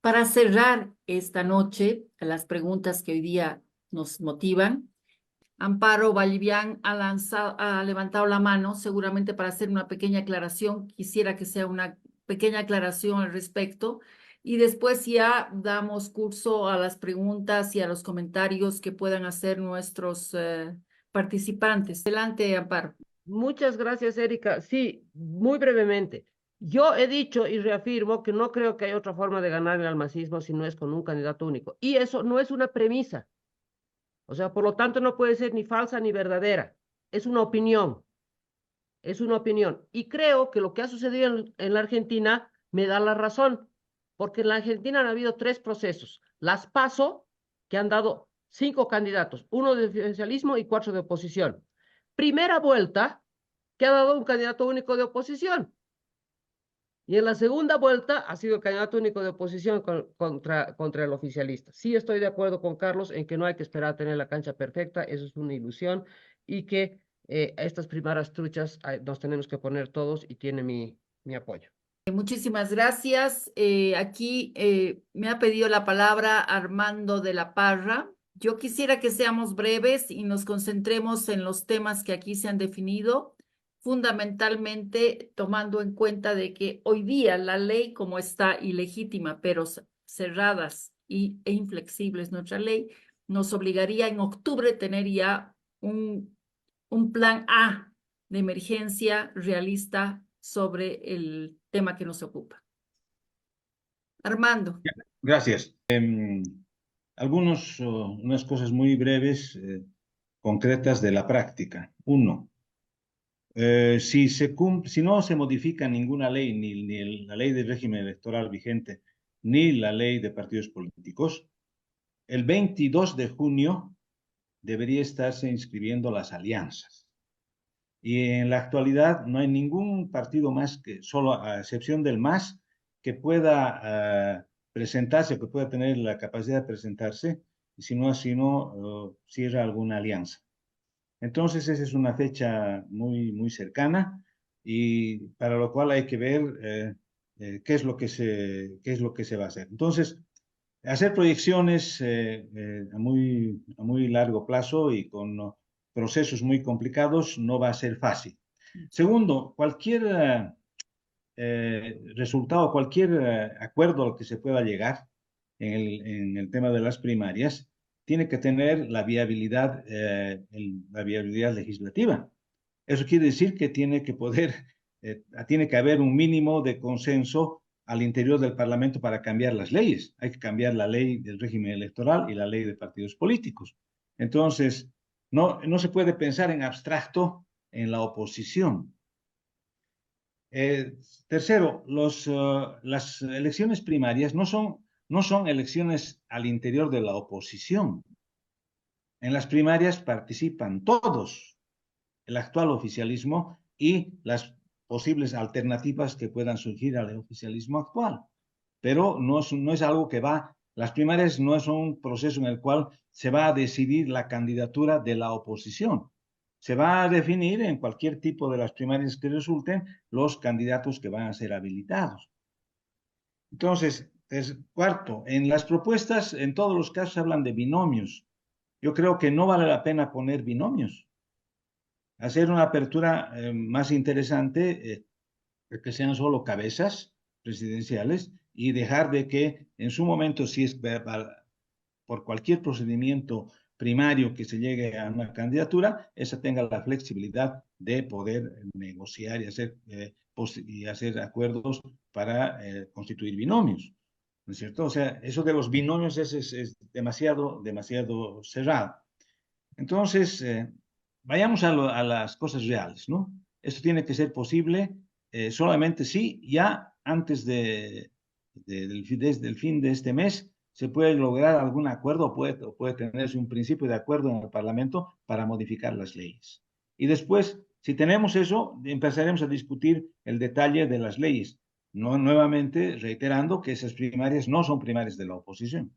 Para cerrar esta noche, las preguntas que hoy día nos motivan, Amparo Vallivian ha levantado la mano seguramente para hacer una pequeña aclaración. Quisiera que sea una pequeña aclaración al respecto y después ya damos curso a las preguntas y a los comentarios que puedan hacer nuestros participantes. Adelante, Amparo. Muchas gracias, Erika. Sí, muy brevemente. Yo he dicho y reafirmo que no creo que haya otra forma de ganar el almacismo si no es con un candidato único. Y eso no es una premisa. O sea, por lo tanto, no puede ser ni falsa ni verdadera. Es una opinión. Es una opinión. Y creo que lo que ha sucedido en la Argentina me da la razón. Porque en la Argentina han habido tres procesos. Las PASO, que han dado 5 candidatos, uno de oficialismo y 4 de oposición. Primera vuelta, que ha dado un candidato único de oposición. Y en la segunda vuelta ha sido el candidato único de oposición contra el oficialista. Sí estoy de acuerdo con Carlos en que no hay que esperar a tener la cancha perfecta, eso es una ilusión, y que estas primeras truchas nos tenemos que poner todos y tiene mi apoyo. Muchísimas gracias. Aquí me ha pedido la palabra Armando de la Parra. Yo quisiera que seamos breves y nos concentremos en los temas que aquí se han definido, fundamentalmente tomando en cuenta de que hoy día la ley como está ilegítima, pero cerradas e inflexible es nuestra ley, nos obligaría en octubre tener ya un plan A de emergencia realista sobre el tema que nos ocupa. Armando. Gracias. Unas cosas muy breves, concretas de la práctica. Uno, si no se modifica ninguna ley, ni la ley del régimen electoral vigente, ni la ley de partidos políticos, el 22 de junio debería estarse inscribiendo las alianzas. Y en la actualidad no hay ningún partido más que, solo a excepción del MAS, que pueda presentarse, que pueda tener la capacidad de presentarse, y si no cierra alguna alianza. Entonces, esa es una fecha muy cercana y para lo cual hay que ver qué es lo que se va a hacer. Entonces, hacer proyecciones a muy largo plazo y con procesos muy complicados no va a ser fácil. Segundo, cualquier resultado, cualquier acuerdo al que se pueda llegar en el tema de las primarias, tiene que tener la viabilidad legislativa. Eso quiere decir que tiene que haber un mínimo de consenso al interior del Parlamento para cambiar las leyes. Hay que cambiar la ley del régimen electoral y la ley de partidos políticos. Entonces, no se puede pensar en abstracto en la oposición. Tercero, las elecciones primarias no son elecciones al interior de la oposición. En las primarias participan todos, el actual oficialismo y las posibles alternativas que puedan surgir al oficialismo actual. Pero no es algo que las primarias no es un proceso en el cual se va a decidir la candidatura de la oposición. Se va a definir en cualquier tipo de las primarias que resulten los candidatos que van a ser habilitados. Entonces, cuarto, en las propuestas, en todos los casos hablan de binomios. Yo creo que no vale la pena poner binomios. Hacer una apertura más interesante, que sean solo cabezas presidenciales y dejar de que en su momento, si es por cualquier procedimiento primario que se llegue a una candidatura, esa tenga la flexibilidad de poder negociar y hacer acuerdos para constituir binomios, ¿no es cierto? O sea, eso de los binomios es demasiado cerrado. Entonces, vayamos a las cosas reales, ¿no? Esto tiene que ser posible solamente si ya antes desde el fin de este mes se puede lograr algún acuerdo o puede tenerse un principio de acuerdo en el Parlamento para modificar las leyes. Y después, si tenemos eso, empezaremos a discutir el detalle de las leyes. No, nuevamente, reiterando que esas primarias no son primarias de la oposición.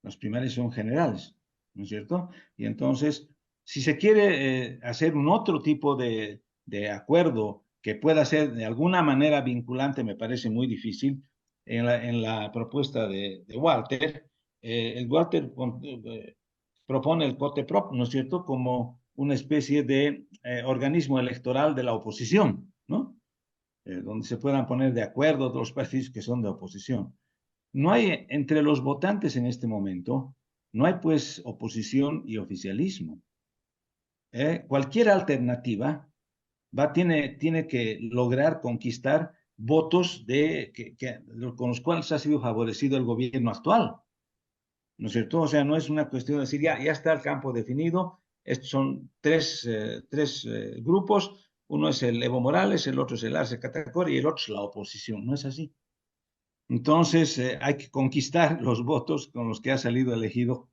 Las primarias son generales, ¿no es cierto? Y entonces, si se quiere hacer un otro tipo de acuerdo que pueda ser de alguna manera vinculante, me parece muy difícil, en la propuesta de Walter. El Walter propone el COTEPROP, ¿no es cierto?, como una especie de organismo electoral de la oposición, ¿no? Donde se puedan poner de acuerdo los partidos que son de oposición. No hay entre los votantes en este momento, no hay pues oposición y oficialismo. Cualquier alternativa tiene que lograr conquistar votos con los cuales ha sido favorecido el gobierno actual, ¿no es cierto? O sea, no es una cuestión de decir, ya está el campo definido, estos son tres grupos, uno es el Evo Morales, el otro es el Arce Catacora y el otro es la oposición, no es así. Entonces, hay que conquistar los votos con los que ha salido elegido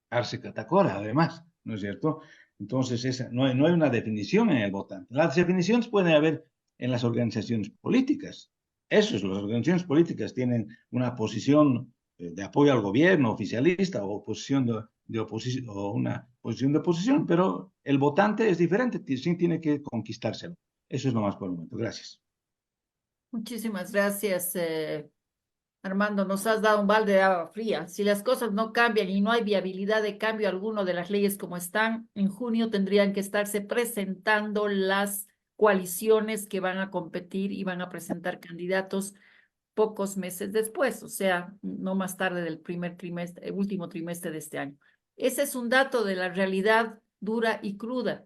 Arce Catacora, además, ¿no es cierto? Entonces, no hay una definición en el votante. Las definiciones pueden haber en las organizaciones políticas. Eso es, las organizaciones políticas tienen una posición de apoyo al gobierno, oficialista, o posición de oposición, o una posición de oposición, pero el votante es diferente, sí tiene que conquistárselo. Eso es lo más por el momento. Gracias. Muchísimas gracias, Armando. Nos has dado un balde de agua fría. Si las cosas no cambian y no hay viabilidad de cambio alguno de las leyes como están, en junio tendrían que estarse presentando las coaliciones que van a competir y van a presentar candidatos pocos meses después, o sea, no más tarde del primer trimestre, último trimestre de este año. Ese es un dato de la realidad dura y cruda.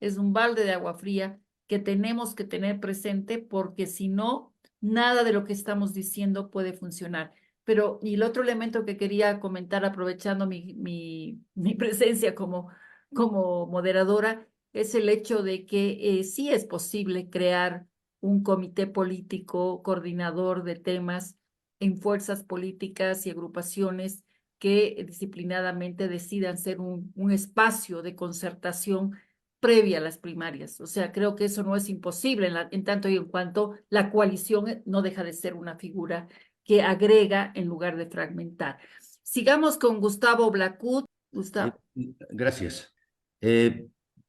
Es un balde de agua fría que tenemos que tener presente porque si no, nada de lo que estamos diciendo puede funcionar. Pero, y el otro elemento que quería comentar, aprovechando mi presencia como moderadora, es el hecho de que sí es posible crear un comité político coordinador de temas en fuerzas políticas y agrupaciones que disciplinadamente decidan ser un espacio de concertación previa a las primarias. O sea, creo que eso no es imposible en tanto y en cuanto la coalición no deja de ser una figura que agrega en lugar de fragmentar. Sigamos con Gustavo Blacud. Gustavo. Gracias.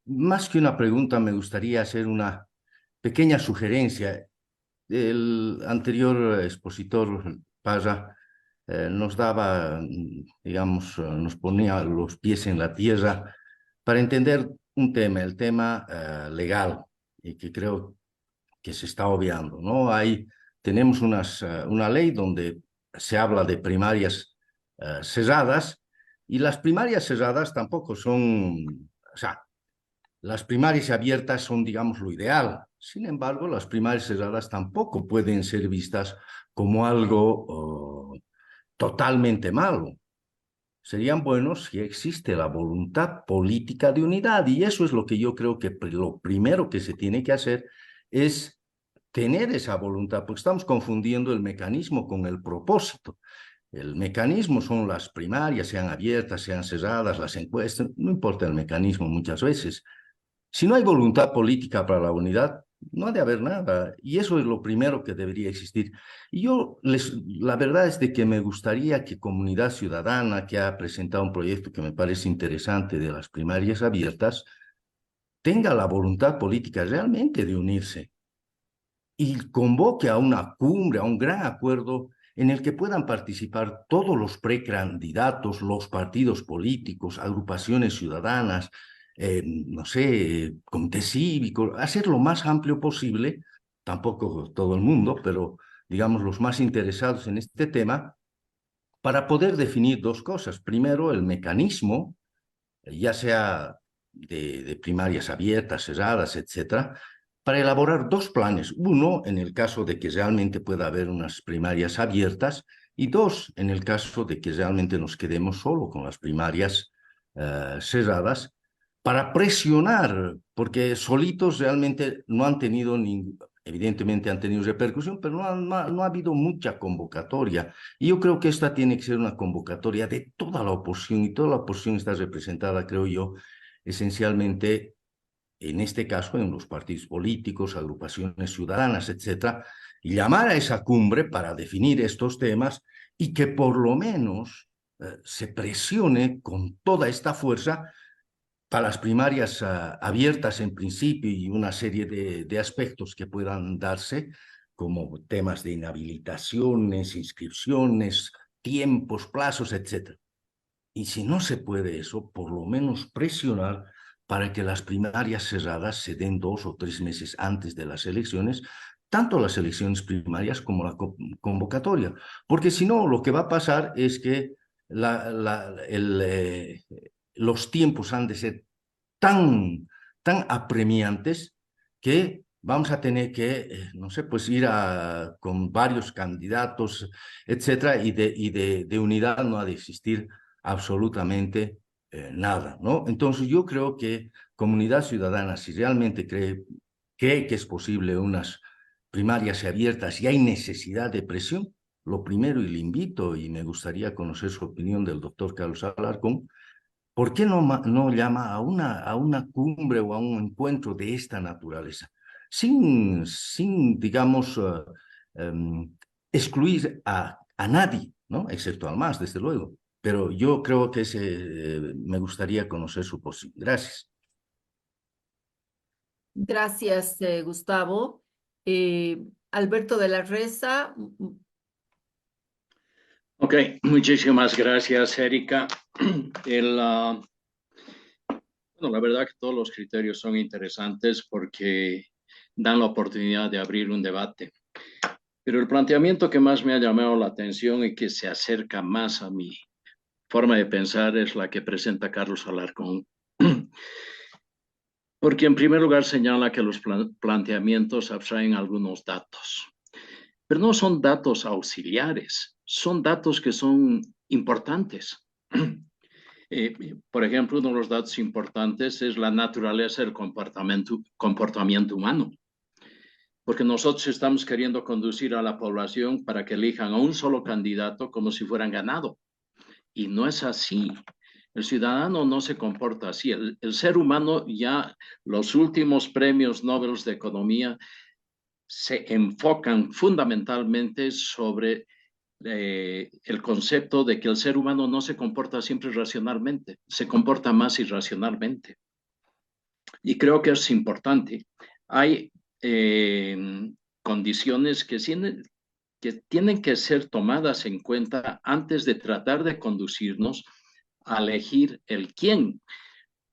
Más que una pregunta, me gustaría hacer una pequeña sugerencia. El anterior expositor, Parra, nos daba, digamos, nos ponía los pies en la tierra para entender un tema, el tema legal, y que creo que se está obviando, ¿no? Tenemos una ley donde se habla de primarias cerradas, y las primarias cerradas tampoco son, o sea, las primarias abiertas son, digamos, lo ideal. Sin embargo, las primarias cerradas tampoco pueden ser vistas como algo totalmente malo. Serían buenos si existe la voluntad política de unidad, y eso es lo que yo creo que lo primero que se tiene que hacer es tener esa voluntad, porque estamos confundiendo el mecanismo con el propósito. El mecanismo son las primarias, sean abiertas, sean cerradas, las encuestas, no importa el mecanismo muchas veces. Si no hay voluntad política para la unidad, no ha de haber nada, y eso es lo primero que debería existir. Y la verdad es de que me gustaría que Comunidad Ciudadana, que ha presentado un proyecto que me parece interesante de las primarias abiertas, tenga la voluntad política realmente de unirse y convoque a una cumbre, a un gran acuerdo en el que puedan participar todos los precandidatos, los partidos políticos, agrupaciones ciudadanas, no sé, comité cívico, hacer lo más amplio posible, tampoco todo el mundo, pero digamos los más interesados en este tema, para poder definir dos cosas. Primero, el mecanismo, ya sea de primarias abiertas, cerradas, etcétera, para elaborar dos planes. Uno, en el caso de que realmente pueda haber unas primarias abiertas, y dos, en el caso de que realmente nos quedemos solo con las primarias cerradas, para presionar, porque solitos realmente no han tenido evidentemente han tenido repercusión, pero no ha habido mucha convocatoria. Y yo creo que esta tiene que ser una convocatoria de toda la oposición, y toda la oposición está representada, creo yo, esencialmente, en este caso, en los partidos políticos, agrupaciones ciudadanas, etcétera, y llamar a esa cumbre para definir estos temas, y que por lo menos se presione con toda esta fuerza para las primarias abiertas en principio, y una serie de aspectos que puedan darse, como temas de inhabilitaciones, inscripciones, tiempos, plazos, etc. Y si no se puede eso, por lo menos presionar para que las primarias cerradas se den 2 o 3 meses antes de las elecciones, tanto las elecciones primarias como la convocatoria. Porque si no, lo que va a pasar es que los tiempos han de ser tan apremiantes que vamos a tener que, no sé, pues ir con varios candidatos, etcétera, y de unidad no ha de existir absolutamente nada, ¿no? Entonces yo creo que Comunidad Ciudadana, si realmente cree que es posible unas primarias abiertas y hay necesidad de presión, lo primero, y le invito, y me gustaría conocer su opinión del doctor Carlos Alarcón, ¿por qué no llama a una cumbre o a un encuentro de esta naturaleza? Sin digamos, excluir a nadie, ¿no? Excepto al MAS, desde luego. Pero yo creo que me gustaría conocer su posición. Gracias. Gracias, Gustavo. Alberto de la Reza. Ok, muchísimas gracias, Erika. Bueno, la verdad que todos los criterios son interesantes porque dan la oportunidad de abrir un debate. Pero el planteamiento que más me ha llamado la atención y que se acerca más a mi forma de pensar es la que presenta Carlos Alarcón. Porque en primer lugar señala que los planteamientos abstraen algunos datos, pero no son datos auxiliares, son datos que son importantes. Por ejemplo, uno de los datos importantes es la naturaleza del comportamiento humano, porque nosotros estamos queriendo conducir a la población para que elijan a un solo candidato como si fueran ganado, y no es así. El ciudadano no se comporta así. El ser humano, ya los últimos premios Nobel de Economía se enfocan fundamentalmente sobre el concepto de que el ser humano no se comporta siempre racionalmente, se comporta más irracionalmente. Y creo que es importante. Hay condiciones que tienen que ser tomadas en cuenta antes de tratar de conducirnos a elegir el quién.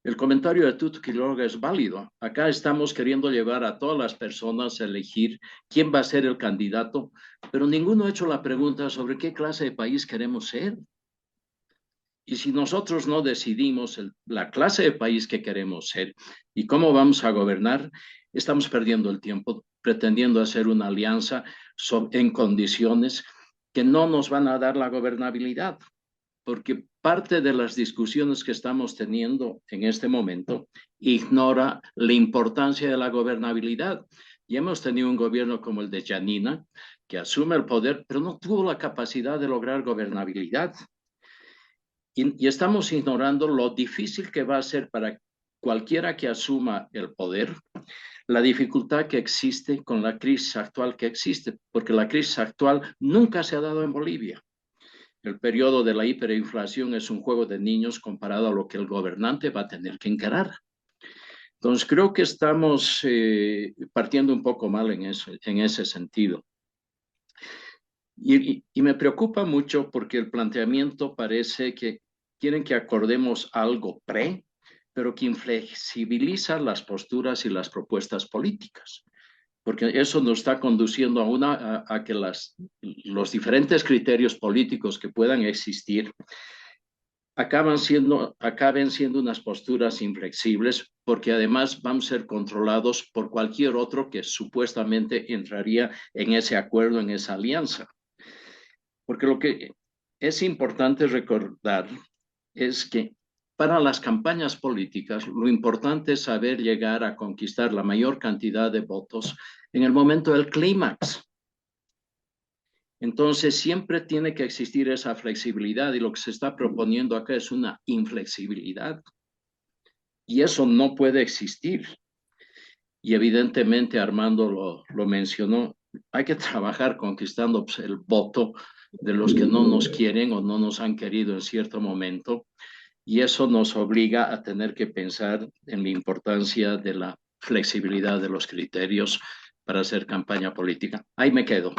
El comentario de Tutu Quiroga es válido. Acá estamos queriendo llevar a todas las personas a elegir quién va a ser el candidato, pero ninguno ha hecho la pregunta sobre qué clase de país queremos ser. Y si nosotros no decidimos la clase de país que queremos ser y cómo vamos a gobernar, estamos perdiendo el tiempo pretendiendo hacer una alianza en condiciones que no nos van a dar la gobernabilidad. Porque parte de las discusiones que estamos teniendo en este momento ignora la importancia de la gobernabilidad. Y hemos tenido un gobierno como el de Janina, que asume el poder, pero no tuvo la capacidad de lograr gobernabilidad. Y estamos ignorando lo difícil que va a ser para cualquiera que asuma el poder, la dificultad que existe con la crisis actual que existe, porque la crisis actual nunca se ha dado en Bolivia. El periodo de la hiperinflación es un juego de niños comparado a lo que el gobernante va a tener que encarar. Entonces, creo que estamos partiendo un poco mal en ese sentido. Y me preocupa mucho porque el planteamiento parece que quieren que acordemos algo pero que inflexibiliza las posturas y las propuestas políticas. Porque eso nos está conduciendo a que los diferentes criterios políticos que puedan existir acaben siendo unas posturas inflexibles, porque además vamos a ser controlados por cualquier otro que supuestamente entraría en ese acuerdo, en esa alianza. Porque lo que es importante recordar es que para las campañas políticas, lo importante es saber llegar a conquistar la mayor cantidad de votos en el momento del clímax. Entonces, siempre tiene que existir esa flexibilidad y lo que se está proponiendo acá es una inflexibilidad. Y eso no puede existir. Y evidentemente, Armando lo mencionó, hay que trabajar conquistando el voto de los que no nos quieren o no nos han querido en cierto momento. Y eso nos obliga a tener que pensar en la importancia de la flexibilidad de los criterios para hacer campaña política. Ahí me quedo.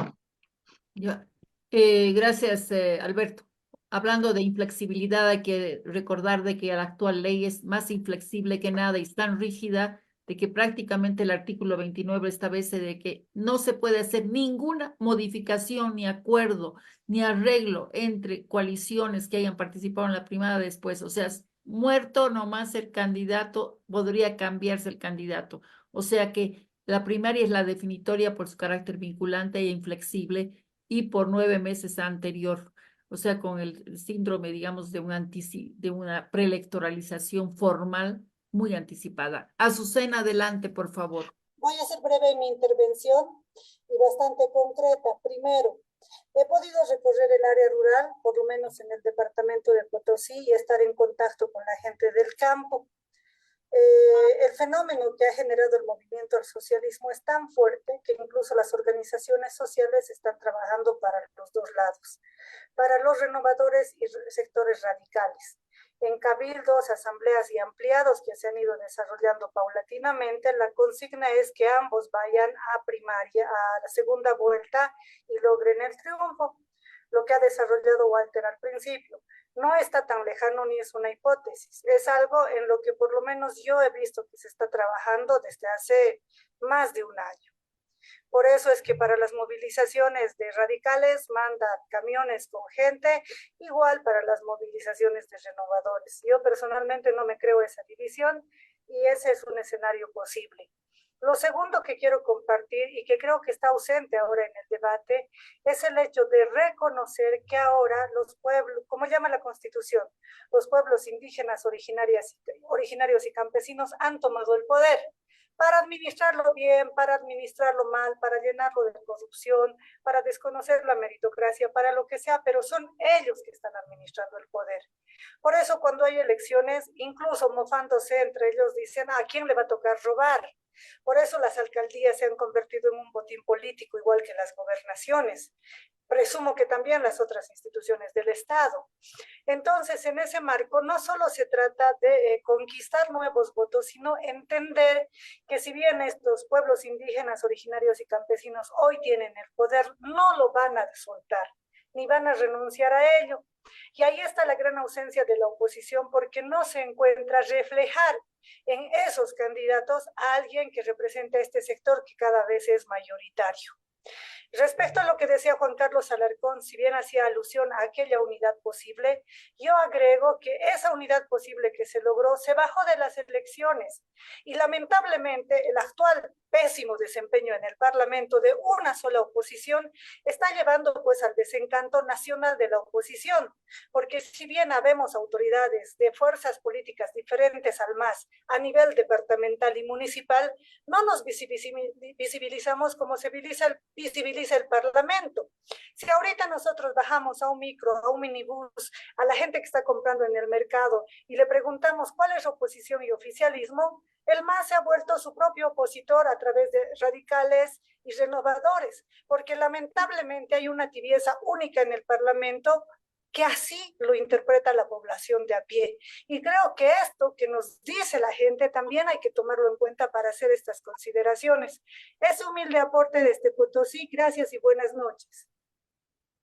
Ya. Gracias, Alberto. Hablando de inflexibilidad, hay que recordar de que la actual ley es más inflexible que nada y es tan rígida de que prácticamente el artículo 29 establece de que no se puede hacer ninguna modificación, ni acuerdo, ni arreglo entre coaliciones que hayan participado en la primaria después. O sea, muerto nomás el candidato, podría cambiarse el candidato. O sea que la primaria es la definitoria por su carácter vinculante e inflexible y por 9 meses anterior. O sea, con el síndrome, digamos, de una preelectoralización formal muy anticipada. Azucena, adelante, por favor. Voy a ser breve en mi intervención y bastante concreta. Primero, he podido recorrer el área rural, por lo menos en el departamento de Potosí, y estar en contacto con la gente del campo. El fenómeno que ha generado el movimiento al socialismo es tan fuerte que incluso las organizaciones sociales están trabajando para los dos lados, para los renovadores y sectores radicales. En cabildos, asambleas y ampliados que se han ido desarrollando paulatinamente, la consigna es que ambos vayan a primaria, a la segunda vuelta y logren el triunfo, lo que ha desarrollado Walter al principio. No está tan lejano ni es una hipótesis, es algo en lo que por lo menos yo he visto que se está trabajando desde hace más de un año. Por eso es que para las movilizaciones de radicales mandan camiones con gente, igual para las movilizaciones de renovadores. Yo personalmente no me creo esa división y ese es un escenario posible. Lo segundo que quiero compartir y que creo que está ausente ahora en el debate es el hecho de reconocer que ahora los pueblos, como llama la Constitución, los pueblos indígenas originarios y campesinos han tomado el poder para administrarlo bien, para administrarlo mal, para llenarlo de corrupción, para desconocer la meritocracia, para lo que sea, pero son ellos que están administrando el poder. Por eso cuando hay elecciones, incluso mofándose entre ellos, dicen, ¿a quién le va a tocar robar? Por eso las alcaldías se han convertido en un botín político, igual que las gobernaciones. Presumo que también las otras instituciones del Estado. Entonces, en ese marco, no solo se trata de conquistar nuevos votos, sino entender que si bien estos pueblos indígenas, originarios y campesinos hoy tienen el poder, no lo van a soltar, ni van a renunciar a ello. Y ahí está la gran ausencia de la oposición, porque no se encuentra reflejar en esos candidatos a alguien que represente a este sector que cada vez es mayoritario. Respecto a lo que decía Juan Carlos Alarcón, si bien hacía alusión a aquella unidad posible, yo agrego que esa unidad posible que se logró se bajó de las elecciones y lamentablemente el actual pésimo desempeño en el Parlamento de una sola oposición está llevando pues al desencanto nacional de la oposición, porque si bien habemos autoridades de fuerzas políticas diferentes al MAS a nivel departamental y municipal, no nos visibilizamos como se visibiliza el Parlamento. Si ahorita nosotros bajamos a un micro, a un minibús, a la gente que está comprando en el mercado y le preguntamos cuál es oposición y oficialismo, el MAS se ha vuelto su propio opositor a través de radicales y renovadores, porque lamentablemente hay una tibieza única en el Parlamento que así lo interpreta la población de a pie. Y creo que esto que nos dice la gente también hay que tomarlo en cuenta para hacer estas consideraciones. Ese humilde aporte desde Potosí, gracias y buenas noches.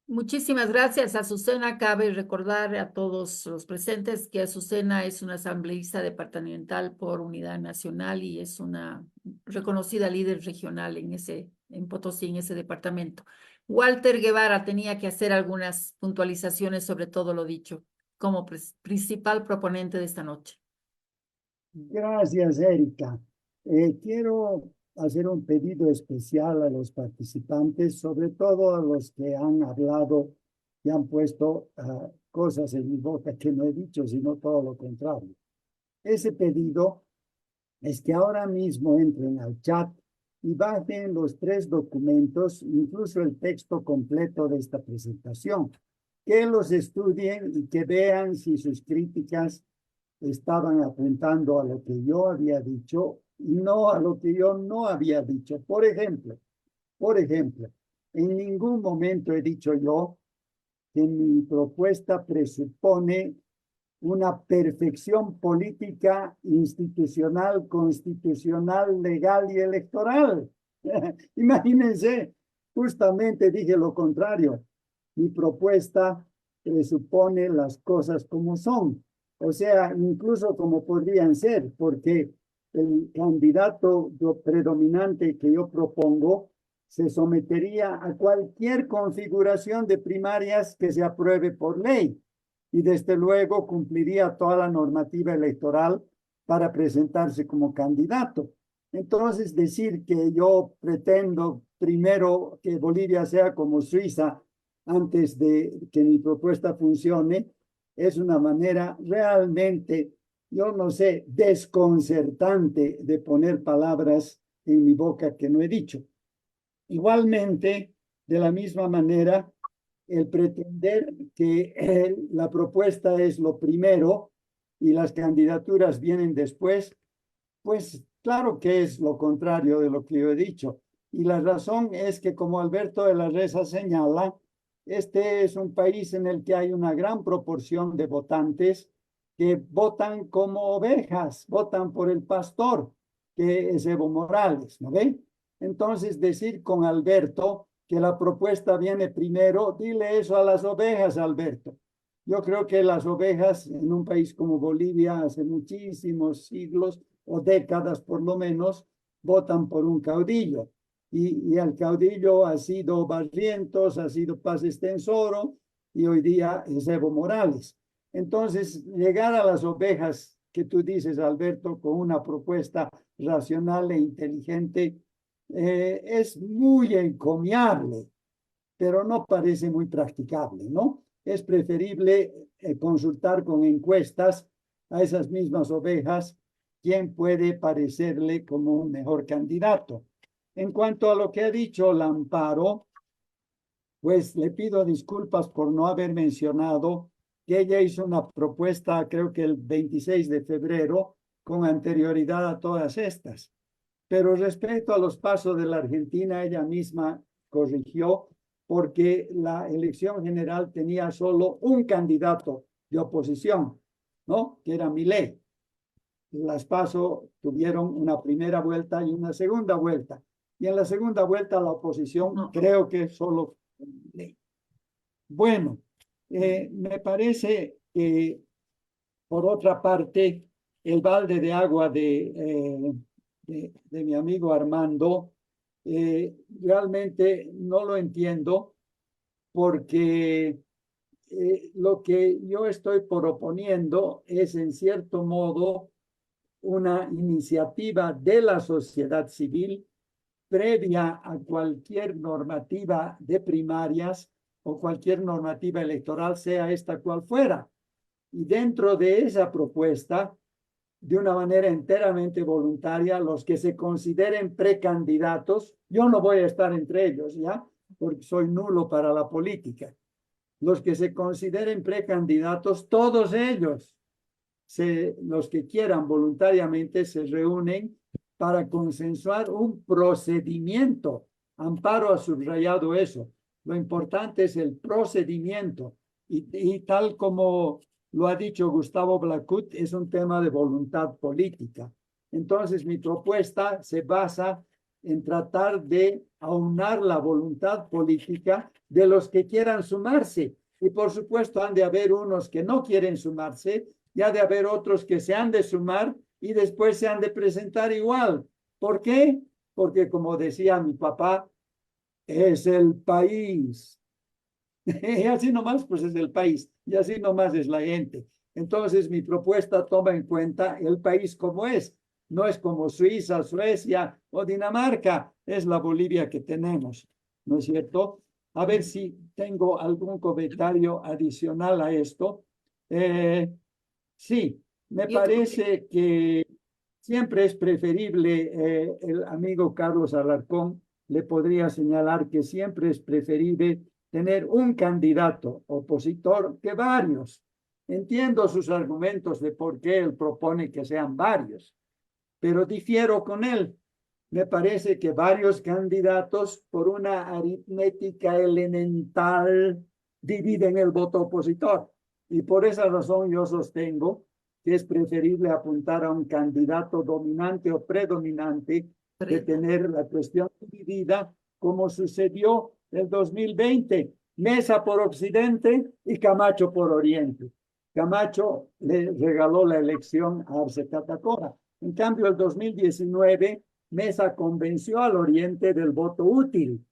Muchísimas gracias, Azucena. Cabe recordar a todos los presentes que Azucena es una asambleísta departamental por Unidad Nacional y es una reconocida líder regional en Potosí, en ese departamento. Walter Guevara tenía que hacer algunas puntualizaciones sobre todo lo dicho, como principal proponente de esta noche. Gracias, Erika. Quiero hacer un pedido especial a los participantes, sobre todo a los que han hablado y han puesto cosas en mi boca que no he dicho, sino todo lo contrario. Ese pedido es que ahora mismo entren al chat y bajen los 3 documentos, incluso el texto completo de esta presentación, que los estudien y que vean si sus críticas estaban apuntando a lo que yo había dicho y no a lo que yo no había dicho. Por ejemplo, en ningún momento he dicho yo que mi propuesta presupone una perfección política, institucional, constitucional, legal y electoral. Imagínense, justamente dije lo contrario. Mi propuesta presupone las cosas como son, o sea, incluso como podrían ser, porque el candidato predominante que yo propongo se sometería a cualquier configuración de primarias que se apruebe por ley y desde luego cumpliría toda la normativa electoral para presentarse como candidato. Entonces, decir que yo pretendo primero que Bolivia sea como Suiza antes de que mi propuesta funcione es una manera realmente, yo no sé, desconcertante de poner palabras en mi boca que no he dicho. Igualmente, de la misma manera, el pretender que la propuesta es lo primero y las candidaturas vienen después, pues claro que es lo contrario de lo que yo he dicho. Y la razón es que, como Alberto de la Reza señala, este es un país en el que hay una gran proporción de votantes que votan como ovejas, votan por el pastor, que es Evo Morales, ¿no ven? Entonces, decir con Alberto que la propuesta viene primero, dile eso a las ovejas, Alberto. Yo creo que las ovejas en un país como Bolivia hace muchísimos siglos o décadas por lo menos votan por un caudillo. Y el caudillo ha sido Barrientos, ha sido Paz Estensoro y hoy día es Evo Morales. Entonces, llegar a las ovejas que tú dices, Alberto, con una propuesta racional e inteligente, es muy encomiable, pero no parece muy practicable, ¿no? Es preferible consultar con encuestas a esas mismas ovejas quién puede parecerle como un mejor candidato. En cuanto a lo que ha dicho Lamparo, pues le pido disculpas por no haber mencionado que ella hizo una propuesta, creo que el 26 de febrero, con anterioridad a todas estas. Pero respecto a los pasos de la Argentina, ella misma corrigió porque la elección general tenía solo un candidato de oposición, ¿no? Que era Milei. Las PASO tuvieron una primera vuelta y una segunda vuelta. Y en la segunda vuelta la oposición creo que solo Milei. Bueno, me parece que por otra parte el balde de agua de mi amigo Armando, realmente no lo entiendo porque lo que yo estoy proponiendo es en cierto modo una iniciativa de la sociedad civil previa a cualquier normativa de primarias o cualquier normativa electoral, sea esta cual fuera. Y dentro de esa propuesta, de una manera enteramente voluntaria, los que se consideren precandidatos, yo no voy a estar entre ellos, ¿ya? Porque soy nulo para la política. Los que se consideren precandidatos, todos ellos, los que quieran voluntariamente, se reúnen para consensuar un procedimiento. Amparo ha subrayado eso. Lo importante es el procedimiento. Y tal como lo ha dicho Gustavo Blacut, es un tema de voluntad política. Entonces, mi propuesta se basa en tratar de aunar la voluntad política de los que quieran sumarse. Y por supuesto, han de haber unos que no quieren sumarse, y ha de haber otros que se han de sumar y después se han de presentar igual. ¿Por qué? Porque, como decía mi papá, es el país. Y así nomás, pues es el país. Y así nomás es la gente. Entonces, mi propuesta toma en cuenta el país como es. No es como Suiza, Suecia o Dinamarca. Es la Bolivia que tenemos. ¿No es cierto? A ver si tengo algún comentario adicional a esto. Sí, me parece que siempre es preferible, el amigo Carlos Alarcón le podría señalar que siempre es preferible tener un candidato opositor que varios. Entiendo sus argumentos de por qué él propone que sean varios, pero difiero con él. Me parece que varios candidatos, por una aritmética elemental, dividen el voto opositor. Y por esa razón yo sostengo que es preferible apuntar a un candidato dominante o predominante de tener la cuestión dividida, como sucedió en 2020, Mesa por Occidente y Camacho por Oriente. Camacho le regaló la elección a Arce Catacora. En cambio, el 2019, Mesa convenció al Oriente del voto útil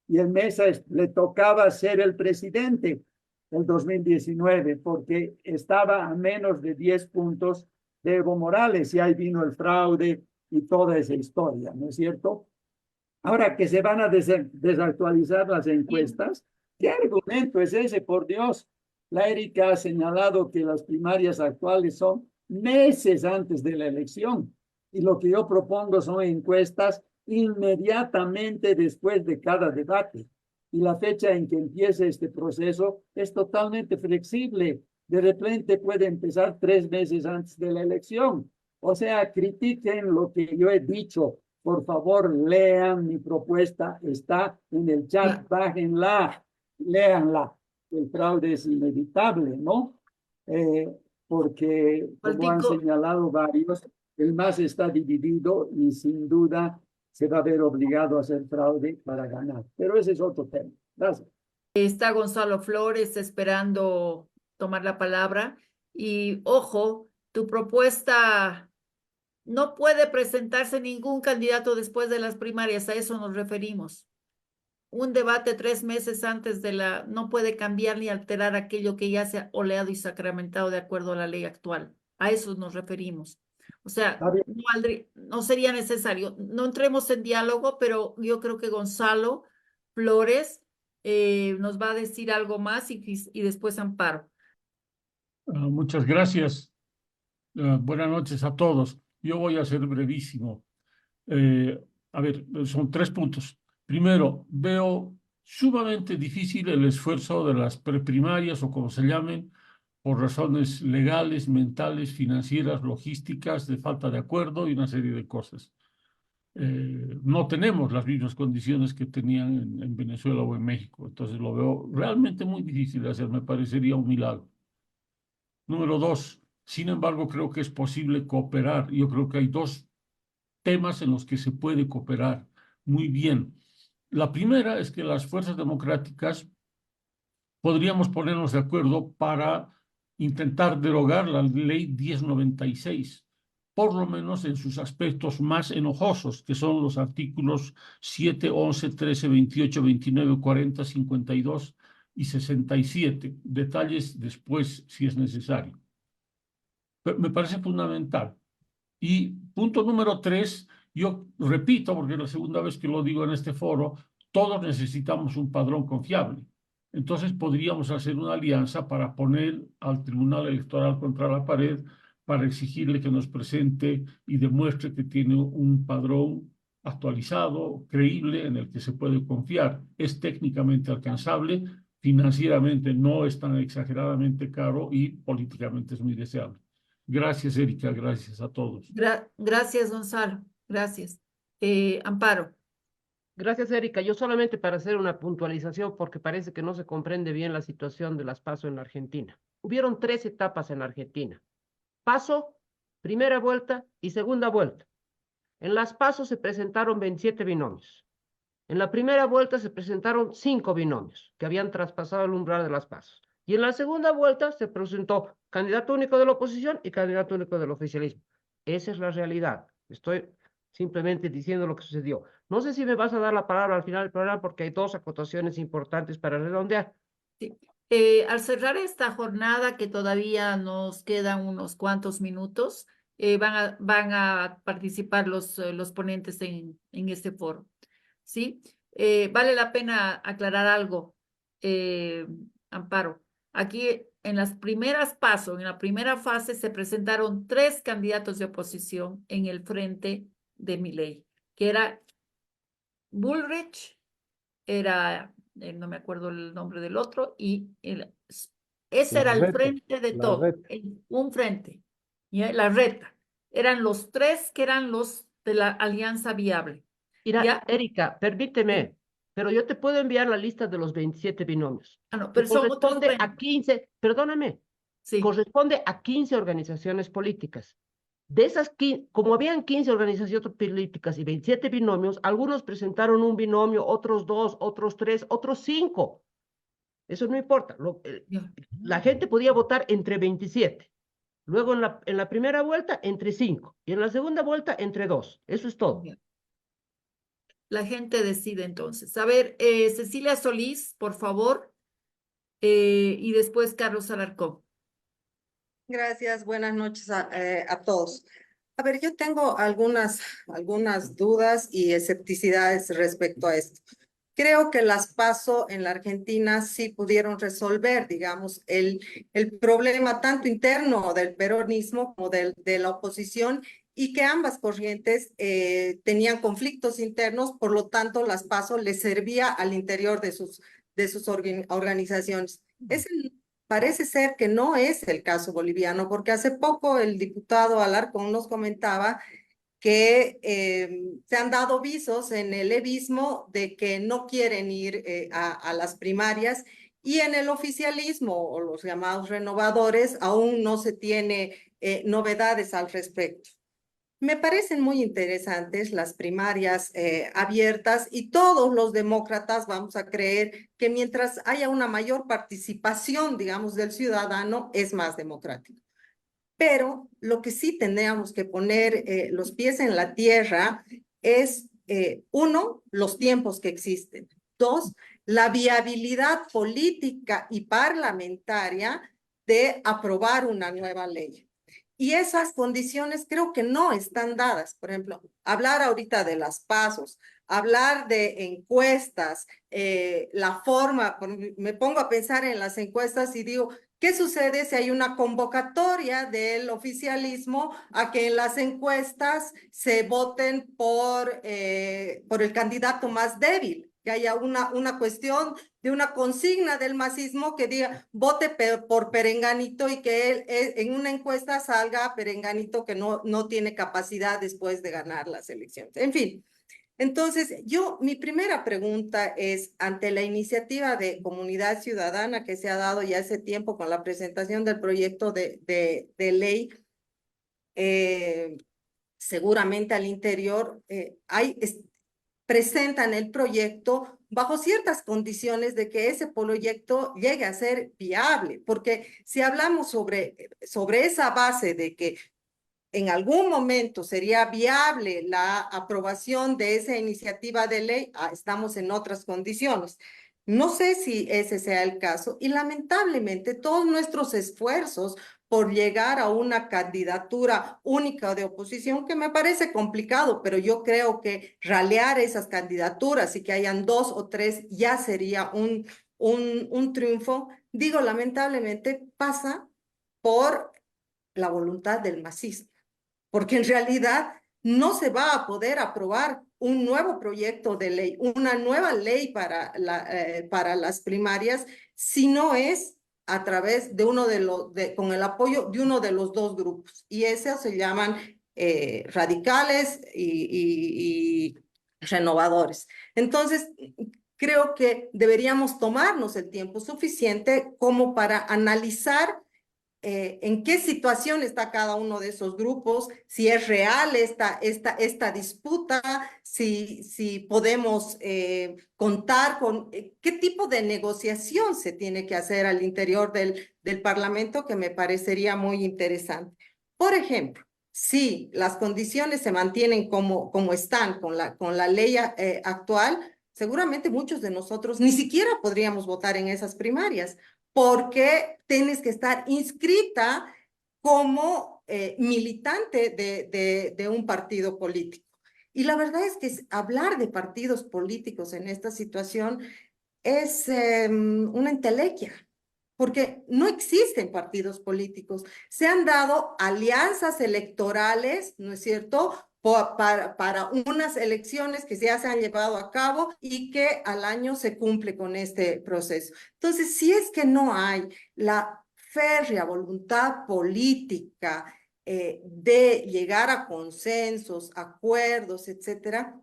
y el Mesa le tocaba ser el presidente el 2019 porque estaba a menos de 10 puntos de Evo Morales y ahí vino el fraude y toda esa historia, ¿no es cierto? Ahora que se van a desactualizar las encuestas, ¿qué argumento es ese? Por Dios, la Erika ha señalado que las primarias actuales son meses antes de la elección y lo que yo propongo son encuestas inmediatamente después de cada debate. Y la fecha en que empiece este proceso es totalmente flexible. De repente puede empezar 3 meses antes de la elección. O sea, critiquen lo que yo he dicho. Por favor, lean mi propuesta. Está en el chat. Bájenla, léanla. El fraude es inevitable, ¿no? Porque, como han señalado varios, el MAS está dividido y sin duda se va a ver obligado a hacer fraude para ganar. Pero ese es otro tema. Gracias. Está Gonzalo Flores esperando tomar la palabra. Y ojo, tu propuesta no puede presentarse ningún candidato después de las primarias, a eso nos referimos. Un debate 3 meses antes de la, no puede cambiar ni alterar aquello que ya se ha oleado y sacramentado de acuerdo a la ley actual. A eso nos referimos. O sea, no sería necesario. No entremos en diálogo, pero yo creo que Gonzalo Flores nos va a decir algo más y después Amparo. Muchas gracias. Buenas noches a todos. Yo voy a ser brevísimo. A ver, son 3 puntos. Primero, veo sumamente difícil el esfuerzo de las preprimarias o como se llamen, por razones legales, mentales, financieras, logísticas, de falta de acuerdo y una serie de cosas. No tenemos las mismas condiciones que tenían en Venezuela o en México, entonces lo veo realmente muy difícil de hacer, me parecería un milagro. Número 2, sin embargo, creo que es posible cooperar. Yo creo que hay 2 temas en los que se puede cooperar muy bien. La primera es que las fuerzas democráticas podríamos ponernos de acuerdo para intentar derogar la ley 1096, por lo menos en sus aspectos más enojosos, que son los artículos 7, 11, 13, 28, 29, 40, 52 y 67. Detalles después, si es necesario. Pero me parece fundamental. Y punto número 3, yo repito, porque es la segunda vez que lo digo en este foro, todos necesitamos un padrón confiable. Entonces podríamos hacer una alianza para poner al Tribunal Electoral contra la pared para exigirle que nos presente y demuestre que tiene un padrón actualizado, creíble, en el que se puede confiar. Es técnicamente alcanzable, financieramente no es tan exageradamente caro y políticamente es muy deseable. Gracias, Erika. Gracias a todos. Gracias, Gonzalo. Gracias. Amparo. Gracias, Erika. Yo solamente para hacer una puntualización, porque parece que no se comprende bien la situación de las PASO en la Argentina. Hubieron 3 etapas en Argentina. PASO, primera vuelta y segunda vuelta. En las PASO se presentaron 27 binomios. En la primera vuelta se presentaron 5 binomios que habían traspasado el umbral de las PASO. Y en la segunda vuelta se presentó candidato único de la oposición y candidato único del oficialismo. Esa es la realidad. Estoy simplemente diciendo lo que sucedió. No sé si me vas a dar la palabra al final del programa porque hay 2 acotaciones importantes para redondear. Sí. Al cerrar esta jornada, que todavía nos quedan unos cuantos minutos, van a participar los ponentes en este foro. ¿Sí? Vale la pena aclarar algo, Amparo. Aquí en las primeras pasos, en la primera fase, se presentaron 3 candidatos de oposición en el frente de Milei, que era Bullrich, era, no me acuerdo el nombre del otro, y ese era el frente de todo, un frente, ¿ya? La reta. Eran los 3 que eran los de la Alianza Viable. Mira, ¿ya? Erika, permíteme, sí, pero yo te puedo enviar la lista de los 27 binomios. No, pero corresponde a 15, perdóname, sí, corresponde a 15 organizaciones políticas. De esas, como habían 15 organizaciones políticas y 27 binomios, algunos presentaron un binomio, otros 2, otros 3, otros 5. Eso no importa. La gente podía votar entre 27. Luego en la primera vuelta entre 5 y en la segunda vuelta entre 2. Eso es todo. La gente decide entonces. A ver, Cecilia Solís, por favor, y después Carlos Alarcón. Gracias, buenas noches a todos. A ver, yo tengo algunas dudas y escepticidades respecto a esto. Creo que las PASO en la Argentina sí pudieron resolver, digamos, el problema tanto interno del peronismo como de la oposición, y que ambas corrientes tenían conflictos internos, por lo tanto las PASO les servía al interior de sus organizaciones. Parece ser que no es el caso boliviano, porque hace poco el diputado Alarcón nos comentaba que se han dado visos en el levismo de que no quieren ir a las primarias, y en el oficialismo o los llamados renovadores aún no se tiene novedades al respecto. Me parecen muy interesantes las primarias abiertas, y todos los demócratas vamos a creer que mientras haya una mayor participación, digamos, del ciudadano, es más democrático. Pero lo que sí tendríamos que poner los pies en la tierra es, uno, los tiempos que existen. Dos, la viabilidad política y parlamentaria de aprobar una nueva ley. Y esas condiciones creo que no están dadas. Por ejemplo, hablar ahorita de las PASOs, hablar de encuestas, la forma, me pongo a pensar en las encuestas y digo, ¿qué sucede si hay una convocatoria del oficialismo a que en las encuestas se voten por el candidato más débil? Que haya una cuestión de una consigna del masismo que diga vote por Perenganito, y que él en una encuesta salga Perenganito, que no tiene capacidad después de ganar las elecciones. En fin, entonces mi primera pregunta es, ante la iniciativa de Comunidad Ciudadana que se ha dado ya hace tiempo con la presentación del proyecto de ley, seguramente al interior presentan el proyecto bajo ciertas condiciones de que ese proyecto llegue a ser viable, porque si hablamos sobre esa base de que en algún momento sería viable la aprobación de esa iniciativa de ley, estamos en otras condiciones. No sé si ese sea el caso, y lamentablemente todos nuestros esfuerzos por llegar a una candidatura única de oposición, que me parece complicado, pero yo creo que ralear esas candidaturas y que hayan 2 o 3 ya sería un triunfo. Digo, lamentablemente pasa por la voluntad del masismo, porque en realidad no se va a poder aprobar un nuevo proyecto de ley, una nueva ley para las primarias, si no es a través de con el apoyo de uno de los dos grupos, y esos se llaman radicales y renovadores. Entonces, creo que deberíamos tomarnos el tiempo suficiente como para analizar en qué situación está cada uno de esos grupos, si es real esta disputa, si podemos contar con qué tipo de negociación se tiene que hacer al interior del Parlamento, que me parecería muy interesante. Por ejemplo, si las condiciones se mantienen como están con la ley actual, seguramente muchos de nosotros ni siquiera podríamos votar en esas primarias, porque tienes que estar inscrita como militante de un partido político. Y la verdad es que hablar de partidos políticos en esta situación es una entelequia, porque no existen partidos políticos. Se han dado alianzas electorales, ¿no es cierto?, para unas elecciones que ya se han llevado a cabo y que al año se cumple con este proceso. Entonces, si es que no hay la férrea voluntad política de llegar a consensos, acuerdos, etcétera,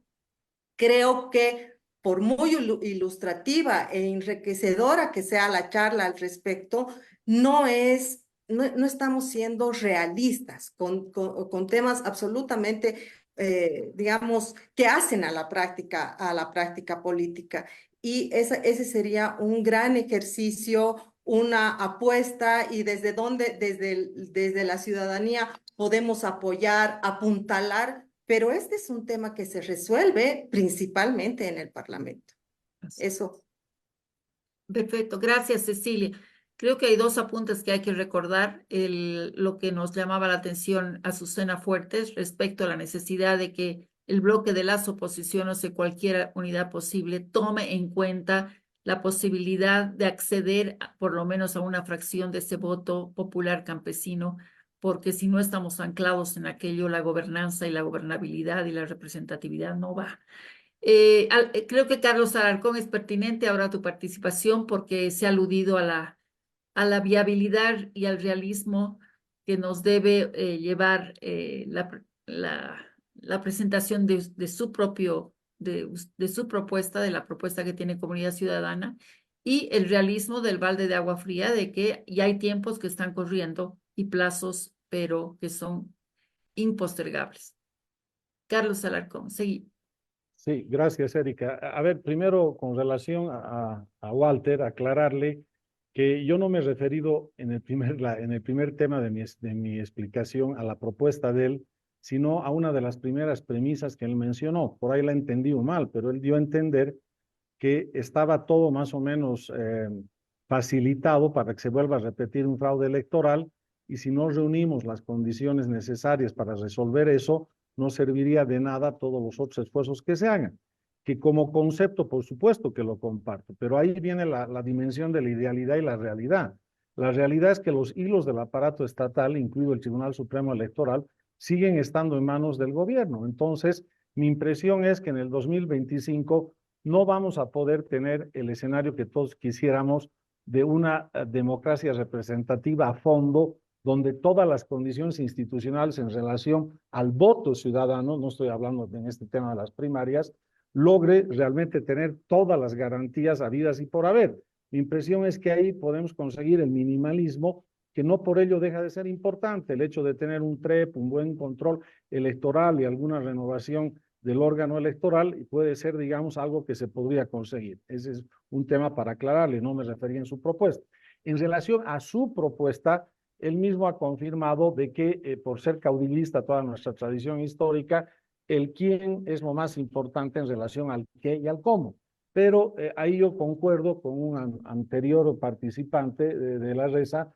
creo que por muy ilustrativa e enriquecedora que sea la charla al respecto, no es no estamos siendo realistas con temas absolutamente, digamos, que hacen a la práctica política. Y ese sería un gran ejercicio, una apuesta, y desde donde, desde la ciudadanía podemos apoyar, apuntalar, pero este es un tema que se resuelve principalmente en el Parlamento. Eso. Perfecto, gracias Cecilia. Creo que hay dos apuntes que hay que recordar. Lo que nos llamaba la atención a Azucena Fuertes respecto a la necesidad de que el bloque de las oposiciones de cualquier unidad posible tome en cuenta la posibilidad de acceder por lo menos a una fracción de ese voto popular campesino, porque si no estamos anclados en aquello, la gobernanza y la gobernabilidad y la representatividad no va. Creo que Carlos Alarcón es pertinente ahora tu participación porque se ha aludido a la viabilidad y al realismo que nos debe llevar la presentación de su propuesta, de la propuesta que tiene Comunidad Ciudadana, y el realismo del balde de agua fría de que ya hay tiempos que están corriendo y plazos, pero que son impostergables. Carlos Alarcón, seguí. Sí, gracias, Erika. A ver, primero, con relación a Walter, aclararle que yo no me he referido en el primer tema de mi explicación a la propuesta de él, sino a una de las primeras premisas que él mencionó. Por ahí la he entendido mal, pero él dio a entender que estaba todo más o menos facilitado para que se vuelva a repetir un fraude electoral, y si no reunimos las condiciones necesarias para resolver eso, no serviría de nada todos los otros esfuerzos que se hagan. Que como concepto, por supuesto que lo comparto, pero ahí viene la dimensión de la idealidad y la realidad. La realidad es que los hilos del aparato estatal, incluido el Tribunal Supremo Electoral, siguen estando en manos del gobierno. Entonces, mi impresión es que en el 2025 no vamos a poder tener el escenario que todos quisiéramos de una democracia representativa a fondo, donde todas las condiciones institucionales en relación al voto ciudadano, no estoy hablando en este tema de las primarias, logre realmente tener todas las garantías habidas y por haber. Mi impresión es que ahí podemos conseguir el minimalismo, que no por ello deja de ser importante, el hecho de tener un TREP, un buen control electoral y alguna renovación del órgano electoral, y puede ser, digamos, algo que se podría conseguir. Ese es un tema para aclararle, no me refería en su propuesta. En relación a su propuesta, él mismo ha confirmado de que por ser caudillista toda nuestra tradición histórica, el quién es lo más importante en relación al qué y al cómo. Pero ahí yo concuerdo con un anterior participante de la reza,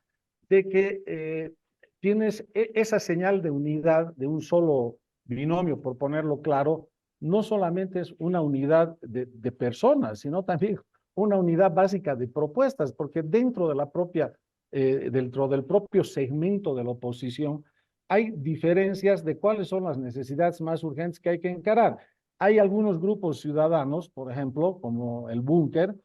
de que tienes esa señal de unidad de un solo binomio, por ponerlo claro, no solamente es una unidad de personas, sino también una unidad básica de propuestas, porque dentro de la propia dentro del propio segmento de la oposición, hay diferencias de cuáles son las necesidades más urgentes que hay que encarar. Hay algunos grupos ciudadanos, por ejemplo, como el Búnker,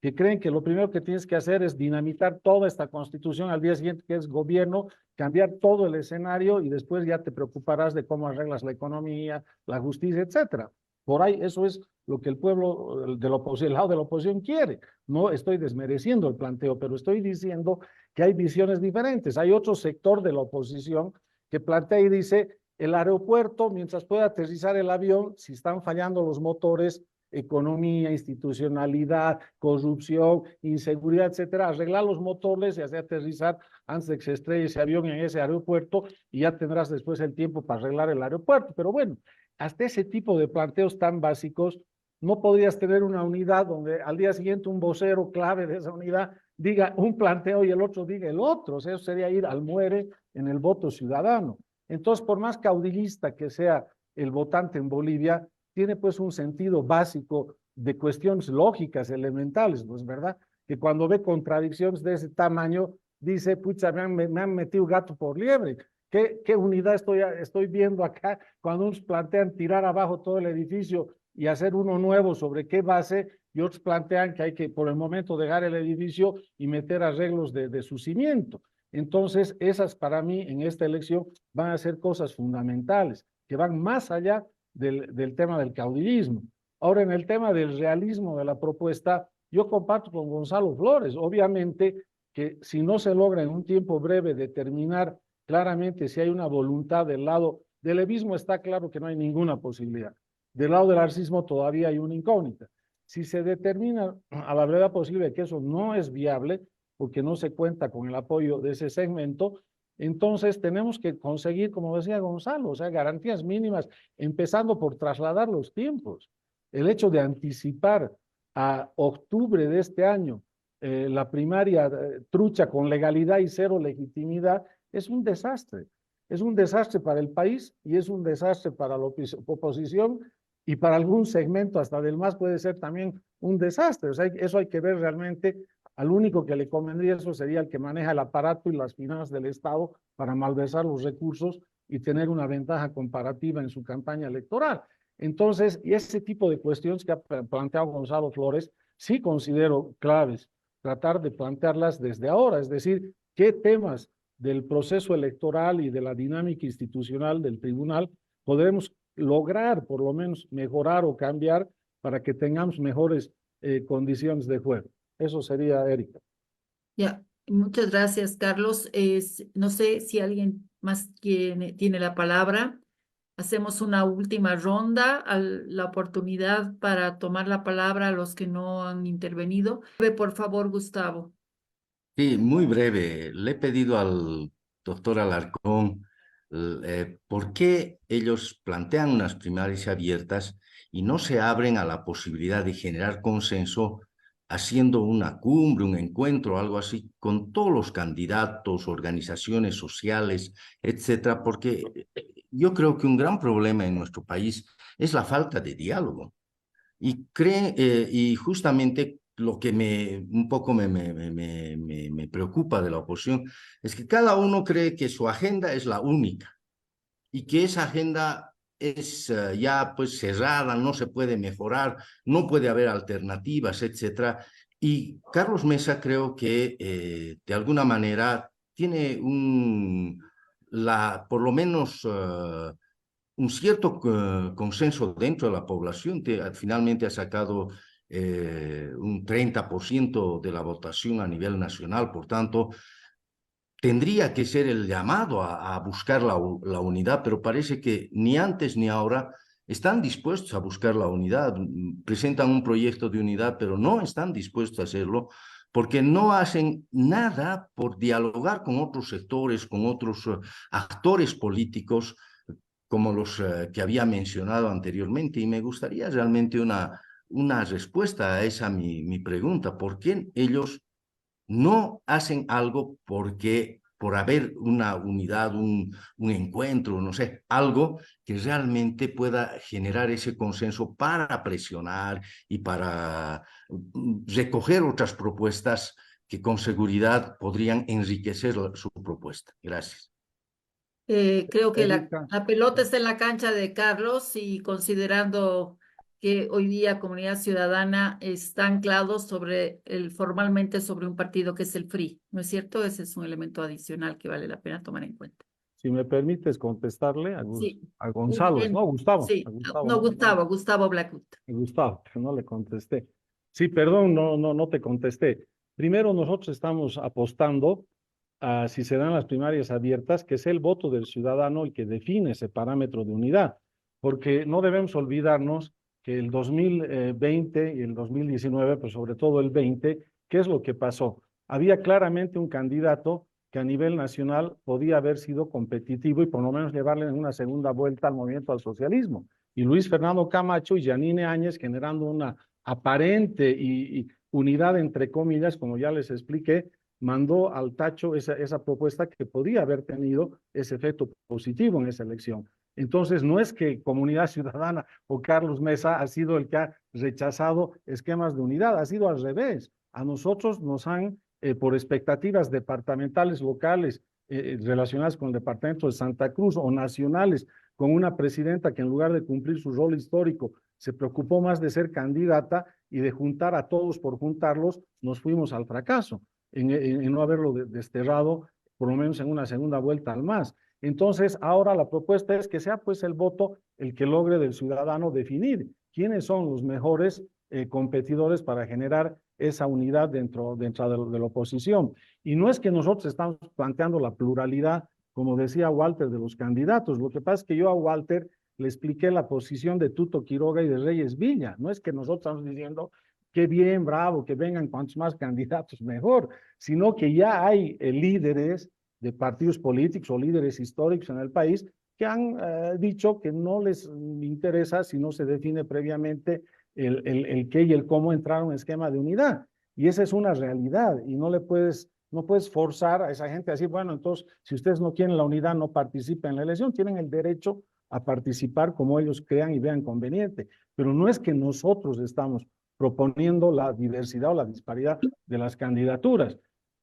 que creen que lo primero que tienes que hacer es dinamitar toda esta constitución al día siguiente, que es gobierno, cambiar todo el escenario y después ya te preocuparás de cómo arreglas la economía, la justicia, etcétera. Por ahí eso es lo que el pueblo el lado de la oposición quiere. No estoy desmereciendo el planteo, pero estoy diciendo que hay visiones diferentes. Hay otro sector de la oposición que plantea y dice, el aeropuerto, mientras pueda aterrizar el avión, si están fallando los motores, economía, institucionalidad, corrupción, inseguridad, etcétera, arreglar los motores y hacer aterrizar antes de que se estrelle ese avión en ese aeropuerto, y ya tendrás después el tiempo para arreglar el aeropuerto. Pero bueno, hasta ese tipo de planteos tan básicos, no podrías tener una unidad donde al día siguiente un vocero clave de esa unidad diga un planteo y el otro diga el otro. O sea, eso sería ir al muere en el voto ciudadano. Entonces, por más caudillista que sea el votante en Bolivia, tiene pues un sentido básico de cuestiones lógicas, elementales, ¿no es verdad? Que cuando ve contradicciones de ese tamaño, dice, pucha, me han metido gato por liebre. ¿Qué unidad estoy viendo acá cuando unos plantean tirar abajo todo el edificio y hacer uno nuevo sobre qué base, y otros plantean que hay que por el momento dejar el edificio y meter arreglos de su cimiento? Entonces, esas para mí en esta elección van a ser cosas fundamentales, que van más allá del tema del caudillismo. Ahora, en el tema del realismo de la propuesta, yo comparto con Gonzalo Flores. Obviamente, que si no se logra en un tiempo breve determinar claramente si hay una voluntad del lado del levismo, está claro que no hay ninguna posibilidad. Del lado del arcismo todavía hay una incógnita. Si se determina a la brevedad posible que eso no es viable, porque no se cuenta con el apoyo de ese segmento, entonces tenemos que conseguir, como decía Gonzalo, o sea, garantías mínimas, empezando por trasladar los tiempos. El hecho de anticipar a octubre de este año la primaria trucha con legalidad y cero legitimidad es un desastre. Es un desastre para el país y es un desastre para la oposición y para algún segmento hasta del MAS puede ser también un desastre. O sea, eso hay que ver realmente. Al único que le convendría eso sería el que maneja el aparato y las finanzas del Estado para malversar los recursos y tener una ventaja comparativa en su campaña electoral. Entonces, y ese tipo de cuestiones que ha planteado Gonzalo Flores, sí considero claves tratar de plantearlas desde ahora, es decir, qué temas del proceso electoral y de la dinámica institucional del tribunal podremos lograr por lo menos mejorar o cambiar para que tengamos mejores condiciones de juego. Eso sería, Erika. Ya, muchas gracias, Carlos. No sé si alguien más tiene la palabra. Hacemos una última ronda, la oportunidad para tomar la palabra a los que no han intervenido. Por favor, Gustavo. Sí, muy breve. Le he pedido al doctor Alarcón por qué ellos plantean unas primarias abiertas y no se abren a la posibilidad de generar consenso haciendo una cumbre, un encuentro, algo así, con todos los candidatos, organizaciones sociales, etcétera, porque yo creo que un gran problema en nuestro país es la falta de diálogo. Y justamente lo que un poco me preocupa de la oposición es que cada uno cree que su agenda es la única y que esa agenda es ya pues cerrada, no se puede mejorar, no puede haber alternativas, etcétera. Y Carlos Mesa creo que de alguna manera tiene por lo menos un cierto consenso dentro de la población. Finalmente ha sacado un 30% de la votación a nivel nacional, por tanto, tendría que ser el llamado a buscar la unidad, pero parece que ni antes ni ahora están dispuestos a buscar la unidad. Presentan un proyecto de unidad, pero no están dispuestos a hacerlo porque no hacen nada por dialogar con otros sectores, con otros actores políticos, como los que había mencionado anteriormente. Y me gustaría realmente una respuesta a esa mi pregunta. ¿Por qué ellos no hacen algo por haber una unidad, un encuentro, no sé, algo que realmente pueda generar ese consenso para presionar y para recoger otras propuestas que con seguridad podrían enriquecer su propuesta? Gracias. Creo que Erika. la pelota está en la cancha de Carlos y considerando que hoy día Comunidad Ciudadana está anclado formalmente sobre un partido que es el FRI, ¿no es cierto? Ese es un elemento adicional que vale la pena tomar en cuenta. Si me permites contestarle Sí. a Gonzalo, no, Gustavo. Sí, A Gustavo, no, Gustavo Blackwood. Gustavo, que no le contesté. Sí, perdón, no te contesté. Primero, nosotros estamos apostando a si se dan las primarias abiertas, que es el voto del ciudadano el que define ese parámetro de unidad, porque no debemos olvidarnos que el 2020 y el 2019, pues sobre todo el 20, ¿qué es lo que pasó? Había claramente un candidato que a nivel nacional podía haber sido competitivo y por lo menos llevarle en una segunda vuelta al movimiento al socialismo. Y Luis Fernando Camacho y Yanine Áñez generando una aparente y unidad entre comillas, como ya les expliqué, mandó al tacho esa propuesta que podía haber tenido ese efecto positivo en esa elección. Entonces, no es que Comunidad Ciudadana o Carlos Mesa ha sido el que ha rechazado esquemas de unidad, ha sido al revés. A nosotros nos han, por expectativas departamentales, locales, relacionadas con el departamento de Santa Cruz o nacionales, con una presidenta que en lugar de cumplir su rol histórico, se preocupó más de ser candidata y de juntar a todos por juntarlos, nos fuimos al fracaso, en no haberlo desterrado, por lo menos en una segunda vuelta al MAS. Entonces, ahora la propuesta es que sea pues el voto el que logre del ciudadano definir quiénes son los mejores competidores para generar esa unidad dentro de la oposición. Y no es que nosotros estamos planteando la pluralidad, como decía Walter, de los candidatos. Lo que pasa es que yo a Walter le expliqué la posición de Tuto Quiroga y de Reyes Villa. No es que nosotros estamos diciendo qué bien, bravo, que vengan cuantos más candidatos mejor, sino que ya hay líderes de partidos políticos o líderes históricos en el país que han dicho que no les interesa si no se define previamente el qué y el cómo entrar a un esquema de unidad. Y esa es una realidad y no puedes forzar a esa gente a decir, bueno, entonces, si ustedes no quieren la unidad, no participen en la elección, tienen el derecho a participar como ellos crean y vean conveniente. Pero no es que nosotros estamos proponiendo la diversidad o la disparidad de las candidaturas.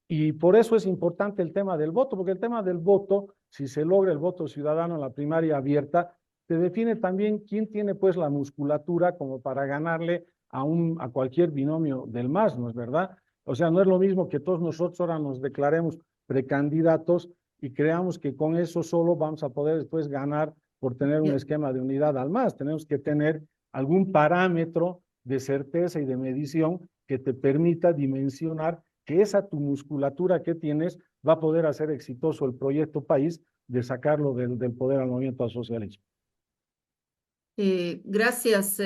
Y por eso es importante el tema del voto, porque el tema del voto, si se logra el voto ciudadano en la primaria abierta, se define también quién tiene pues la musculatura como para ganarle a cualquier binomio del MAS, ¿no es verdad? O sea, no es lo mismo que todos nosotros ahora nos declaremos precandidatos y creamos que con eso solo vamos a poder después ganar por tener un esquema de unidad al MAS. Tenemos que tener algún parámetro de certeza y de medición que te permita dimensionar que esa tu musculatura que tienes va a poder hacer exitoso el proyecto país de sacarlo del poder al movimiento al socialismo. Gracias,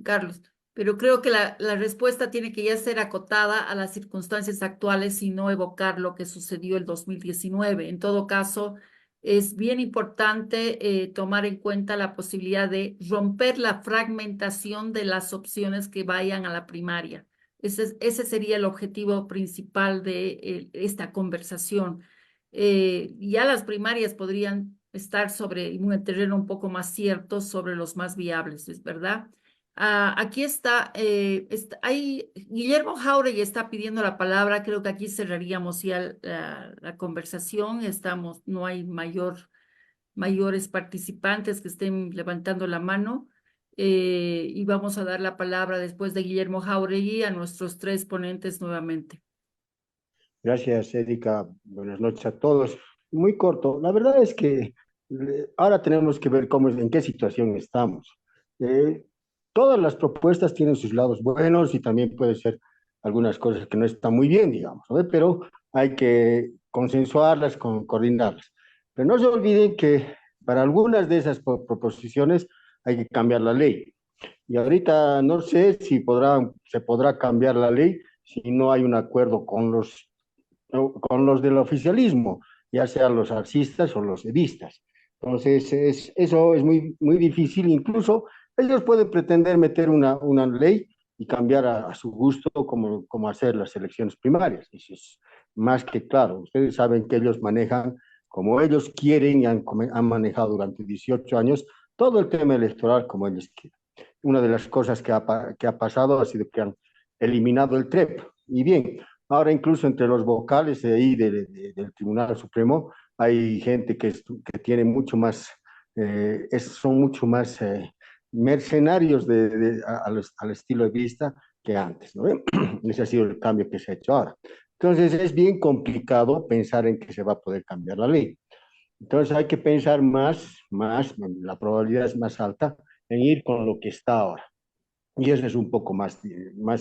Carlos. Pero creo que la respuesta tiene que ya ser acotada a las circunstancias actuales y no evocar lo que sucedió el 2019. En todo caso, es bien importante tomar en cuenta la posibilidad de romper la fragmentación de las opciones que vayan a la primaria. Ese sería el objetivo principal de esta conversación. Ya las primarias podrían estar sobre un terreno un poco más cierto sobre los más viables, ¿es verdad? Aquí está, Guillermo Jauregui está pidiendo la palabra. Creo que aquí cerraríamos ya la conversación. No hay mayores participantes que estén levantando la mano. Y vamos a dar la palabra después de Guillermo Jauregui a nuestros tres ponentes nuevamente. Gracias, Erika. Buenas noches a todos. Muy corto. La verdad es que ahora tenemos que ver en qué situación estamos. Todas las propuestas tienen sus lados buenos y también puede ser algunas cosas que no están muy bien, digamos, ¿no? Pero hay que consensuarlas, coordinarlas. Pero no se olviden que para algunas de esas proposiciones hay que cambiar la ley. Y ahorita no sé si se podrá cambiar la ley si no hay un acuerdo con los del oficialismo, ya sean los arcistas o los edistas. Entonces, eso es muy, muy difícil. Incluso ellos pueden pretender meter una ley y cambiar a su gusto como hacer las elecciones primarias. Eso es más que claro. Ustedes saben que ellos manejan como ellos quieren y han manejado durante 18 años todo el tema electoral como ellos quieren. Una de las cosas que ha pasado ha sido que han eliminado el TREP. Y bien, ahora incluso entre los vocales de ahí del Tribunal Supremo hay gente que tiene mucho más, son mucho más mercenarios al estilo de vista que antes, ¿no? Ese ha sido el cambio que se ha hecho ahora. Entonces es bien complicado pensar en que se va a poder cambiar la ley. Entonces hay que pensar más, la probabilidad es más alta en ir con lo que está ahora. Y eso es un poco más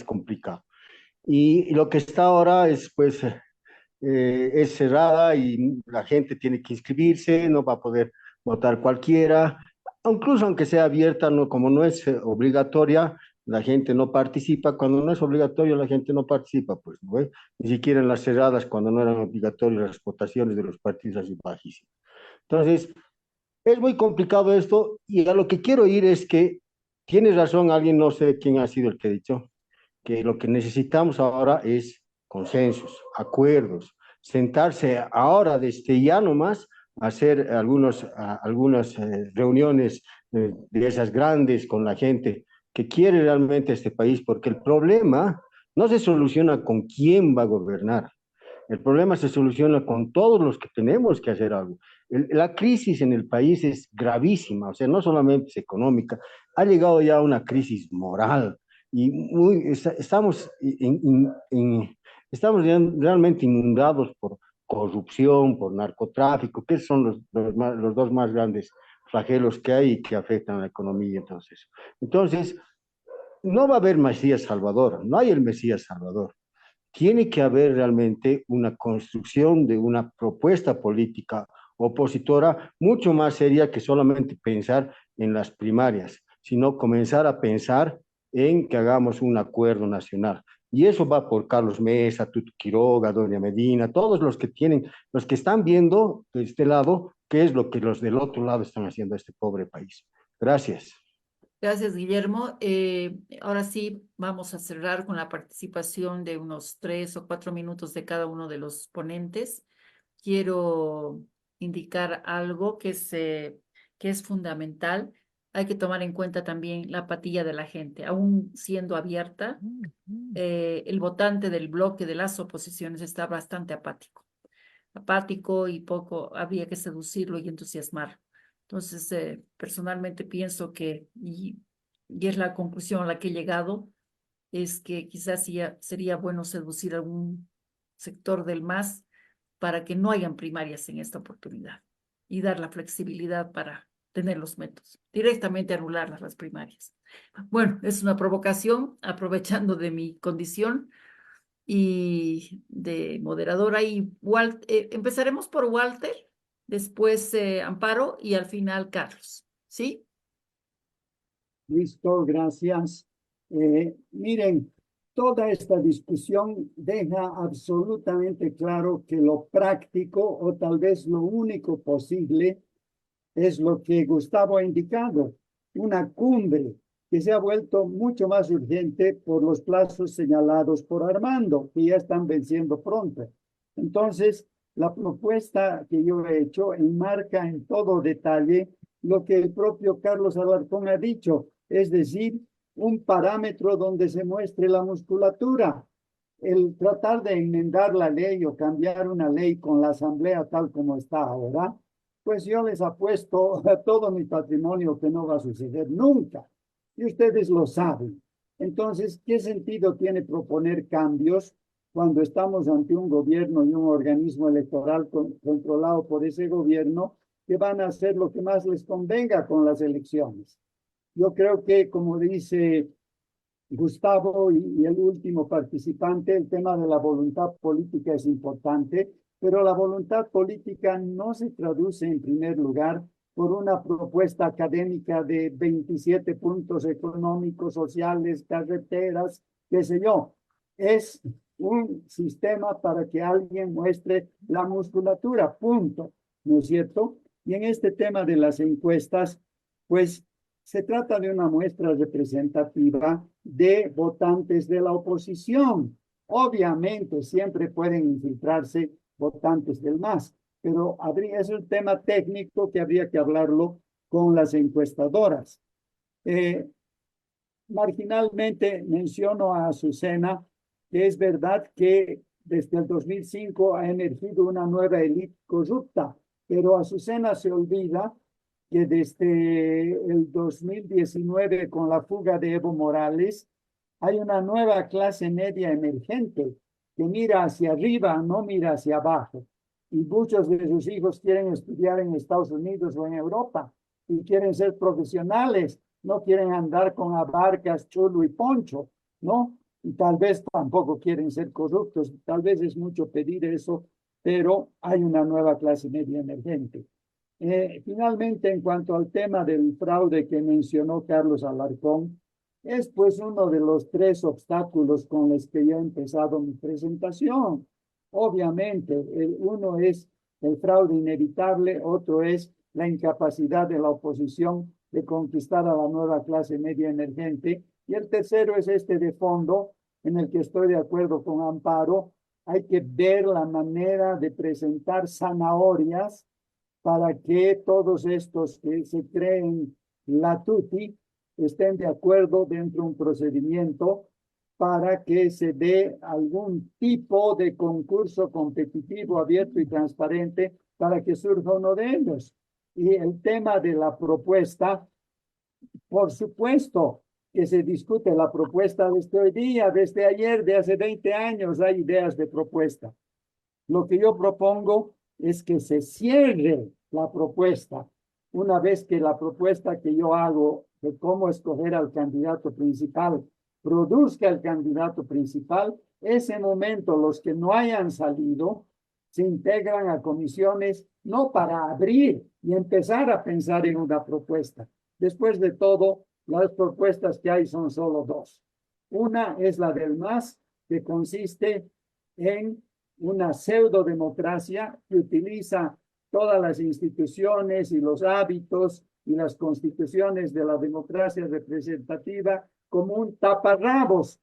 complicado. Y lo que está ahora es, pues, es cerrada y la gente tiene que inscribirse, no va a poder votar cualquiera, incluso aunque sea abierta, como no es obligatoria, la gente no participa. Cuando no es obligatorio, la gente no participa, pues, ¿no? Ni siquiera en las cerradas, cuando no eran obligatorias las votaciones de los partidos, así bajísimas. Entonces, es muy complicado esto, y a lo que quiero ir es que tiene razón alguien, no sé quién ha sido el que ha dicho, que lo que necesitamos ahora es consensos, acuerdos, sentarse ahora desde ya nomás, hacer algunas reuniones de esas grandes con la gente que quiere realmente este país, porque el problema no se soluciona con quién va a gobernar. El problema se soluciona con todos los que tenemos que hacer algo. La crisis en el país es gravísima, o sea, no solamente es económica, ha llegado ya a una crisis moral y estamos realmente inundados por corrupción, por narcotráfico, que son los dos más grandes flagelos que hay y que afectan a la economía. Entonces, no va a haber Mesías Salvador, no hay el Mesías Salvador. Tiene que haber realmente una construcción de una propuesta política opositora mucho más seria que solamente pensar en las primarias, sino comenzar a pensar en que hagamos un acuerdo nacional. Y eso va por Carlos Mesa, Tuto Quiroga, Doña Medina, todos los que tienen, los que están viendo de este lado qué es lo que los del otro lado están haciendo a este pobre país. Gracias. Gracias, Guillermo. Ahora sí, vamos a cerrar con la participación de unos 3 o 4 minutos de cada uno de los ponentes. Quiero indicar algo que es fundamental. Hay que tomar en cuenta también la apatía de la gente. Aún siendo abierta, el votante del bloque de las oposiciones está bastante apático y poco habría que seducirlo y entusiasmarlo. Entonces, personalmente pienso que, y es la conclusión a la que he llegado, es que quizás sería bueno seducir a algún sector del MAS para que no hayan primarias en esta oportunidad y dar la flexibilidad para tener los métodos, directamente anularlas las primarias. Bueno, es una provocación, aprovechando de mi condición y de moderadora. Y empezaremos por Walter, después Amparo y al final Carlos, ¿sí? Listo, gracias. Miren, toda esta discusión deja absolutamente claro que lo práctico o tal vez lo único posible es lo que Gustavo ha indicado, una cumbre que se ha vuelto mucho más urgente por los plazos señalados por Armando, que ya están venciendo pronto. Entonces, la propuesta que yo he hecho enmarca en todo detalle lo que el propio Carlos Alarcón ha dicho, es decir, un parámetro donde se muestre la musculatura. El tratar de enmendar la ley o cambiar una ley con la asamblea tal como está ahora, pues yo les apuesto a todo mi patrimonio que no va a suceder nunca. Y ustedes lo saben. Entonces, ¿qué sentido tiene proponer cambios cuando estamos ante un gobierno y un organismo electoral controlado por ese gobierno que van a hacer lo que más les convenga con las elecciones? Yo creo que, como dice Gustavo y el último participante, el tema de la voluntad política es importante, pero la voluntad política no se traduce en primer lugar por una propuesta académica de 27 puntos económicos, sociales, carreteras, qué sé yo. Es un sistema para que alguien muestre la musculatura, punto, ¿no es cierto? Y en este tema de las encuestas, pues se trata de una muestra representativa de votantes de la oposición. Obviamente siempre pueden infiltrarse votantes del MAS, pero es un tema técnico que habría que hablarlo con las encuestadoras. Marginalmente menciono a Azucena, que es verdad que desde el 2005 ha emergido una nueva élite corrupta, pero Azucena se olvida que desde el 2019, con la fuga de Evo Morales, hay una nueva clase media emergente que mira hacia arriba, no mira hacia abajo. Y muchos de sus hijos quieren estudiar en Estados Unidos o en Europa y quieren ser profesionales, no quieren andar con abarcas, chulo y poncho, ¿no? Y tal vez tampoco quieren ser corruptos, tal vez es mucho pedir eso, pero hay una nueva clase media emergente. Finalmente, en cuanto al tema del fraude que mencionó Carlos Alarcón, es pues uno de los 3 obstáculos con los que yo he empezado mi presentación. Obviamente, uno es el fraude inevitable, otro es la incapacidad de la oposición de conquistar a la nueva clase media emergente, y el tercero es este de fondo, en el que estoy de acuerdo con Amparo. Hay que ver la manera de presentar zanahorias para que todos estos que se creen la tuti estén de acuerdo dentro de un procedimiento para que se dé algún tipo de concurso competitivo, abierto y transparente para que surja uno de ellos. Y el tema de la propuesta, por supuesto que se discute la propuesta desde hoy día, desde ayer, de hace 20 años, hay ideas de propuesta. Lo que yo propongo es que se cierre la propuesta una vez que la propuesta que yo hago de cómo escoger al candidato principal produzca el candidato principal, ese momento los que no hayan salido se integran a comisiones no para abrir y empezar a pensar en una propuesta. Después de todo, las propuestas que hay son solo dos. Una es la del MAS, que consiste en una pseudodemocracia que utiliza todas las instituciones y los hábitos y las constituciones de la democracia representativa como un taparrabos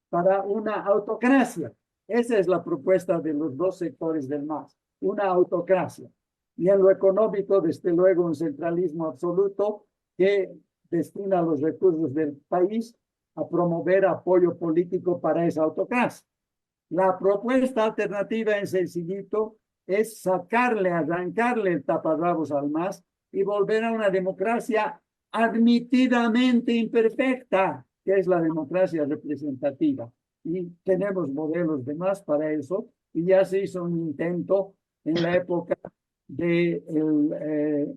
para una autocracia. Esa es la propuesta de los dos sectores del MAS, una autocracia. Y en lo económico, desde luego, un centralismo absoluto que destina los recursos del país a promover apoyo político para esa autocracia. La propuesta alternativa en sencillito es sacarle, arrancarle el taparrabos al MAS y volver a una democracia admitidamente imperfecta, que es la democracia representativa. Y tenemos modelos de MAS para eso, y ya se hizo un intento en la época de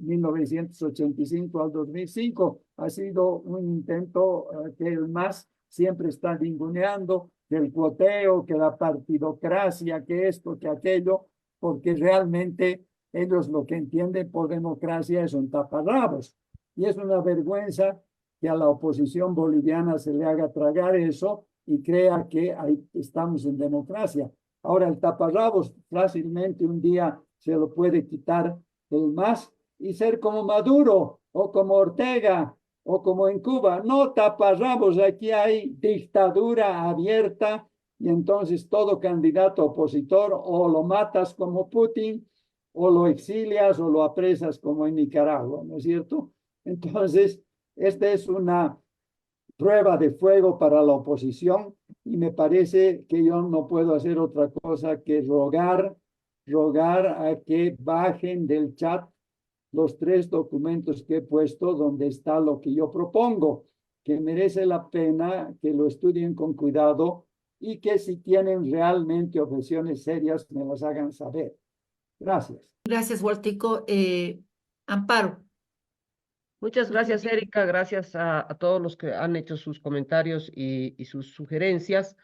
1985 al 2005. Ha sido un intento que el MAS siempre está ninguneando, que el cuoteo, que la partidocracia, que esto, que aquello, porque realmente ellos lo que entienden por democracia es un taparrabos. Y es una vergüenza que a la oposición boliviana se le haga tragar eso y crea que ahí estamos en democracia. Ahora el taparrabos fácilmente un día se lo puede quitar el MAS y ser como Maduro o como Ortega o como en Cuba. No taparrabos, aquí hay dictadura abierta y entonces todo candidato opositor o lo matas como Putin o lo exilias o lo apresas como en Nicaragua, ¿no es cierto? Entonces, esta es una prueba de fuego para la oposición y me parece que yo no puedo hacer otra cosa que rogar a que bajen del chat los 3 documentos que he puesto donde está lo que yo propongo, que merece la pena que lo estudien con cuidado y que si tienen realmente objeciones serias me las hagan saber. Gracias. Gracias, Waltico. Amparo. Muchas gracias, Erika. Gracias a todos los que han hecho sus comentarios y sus sugerencias.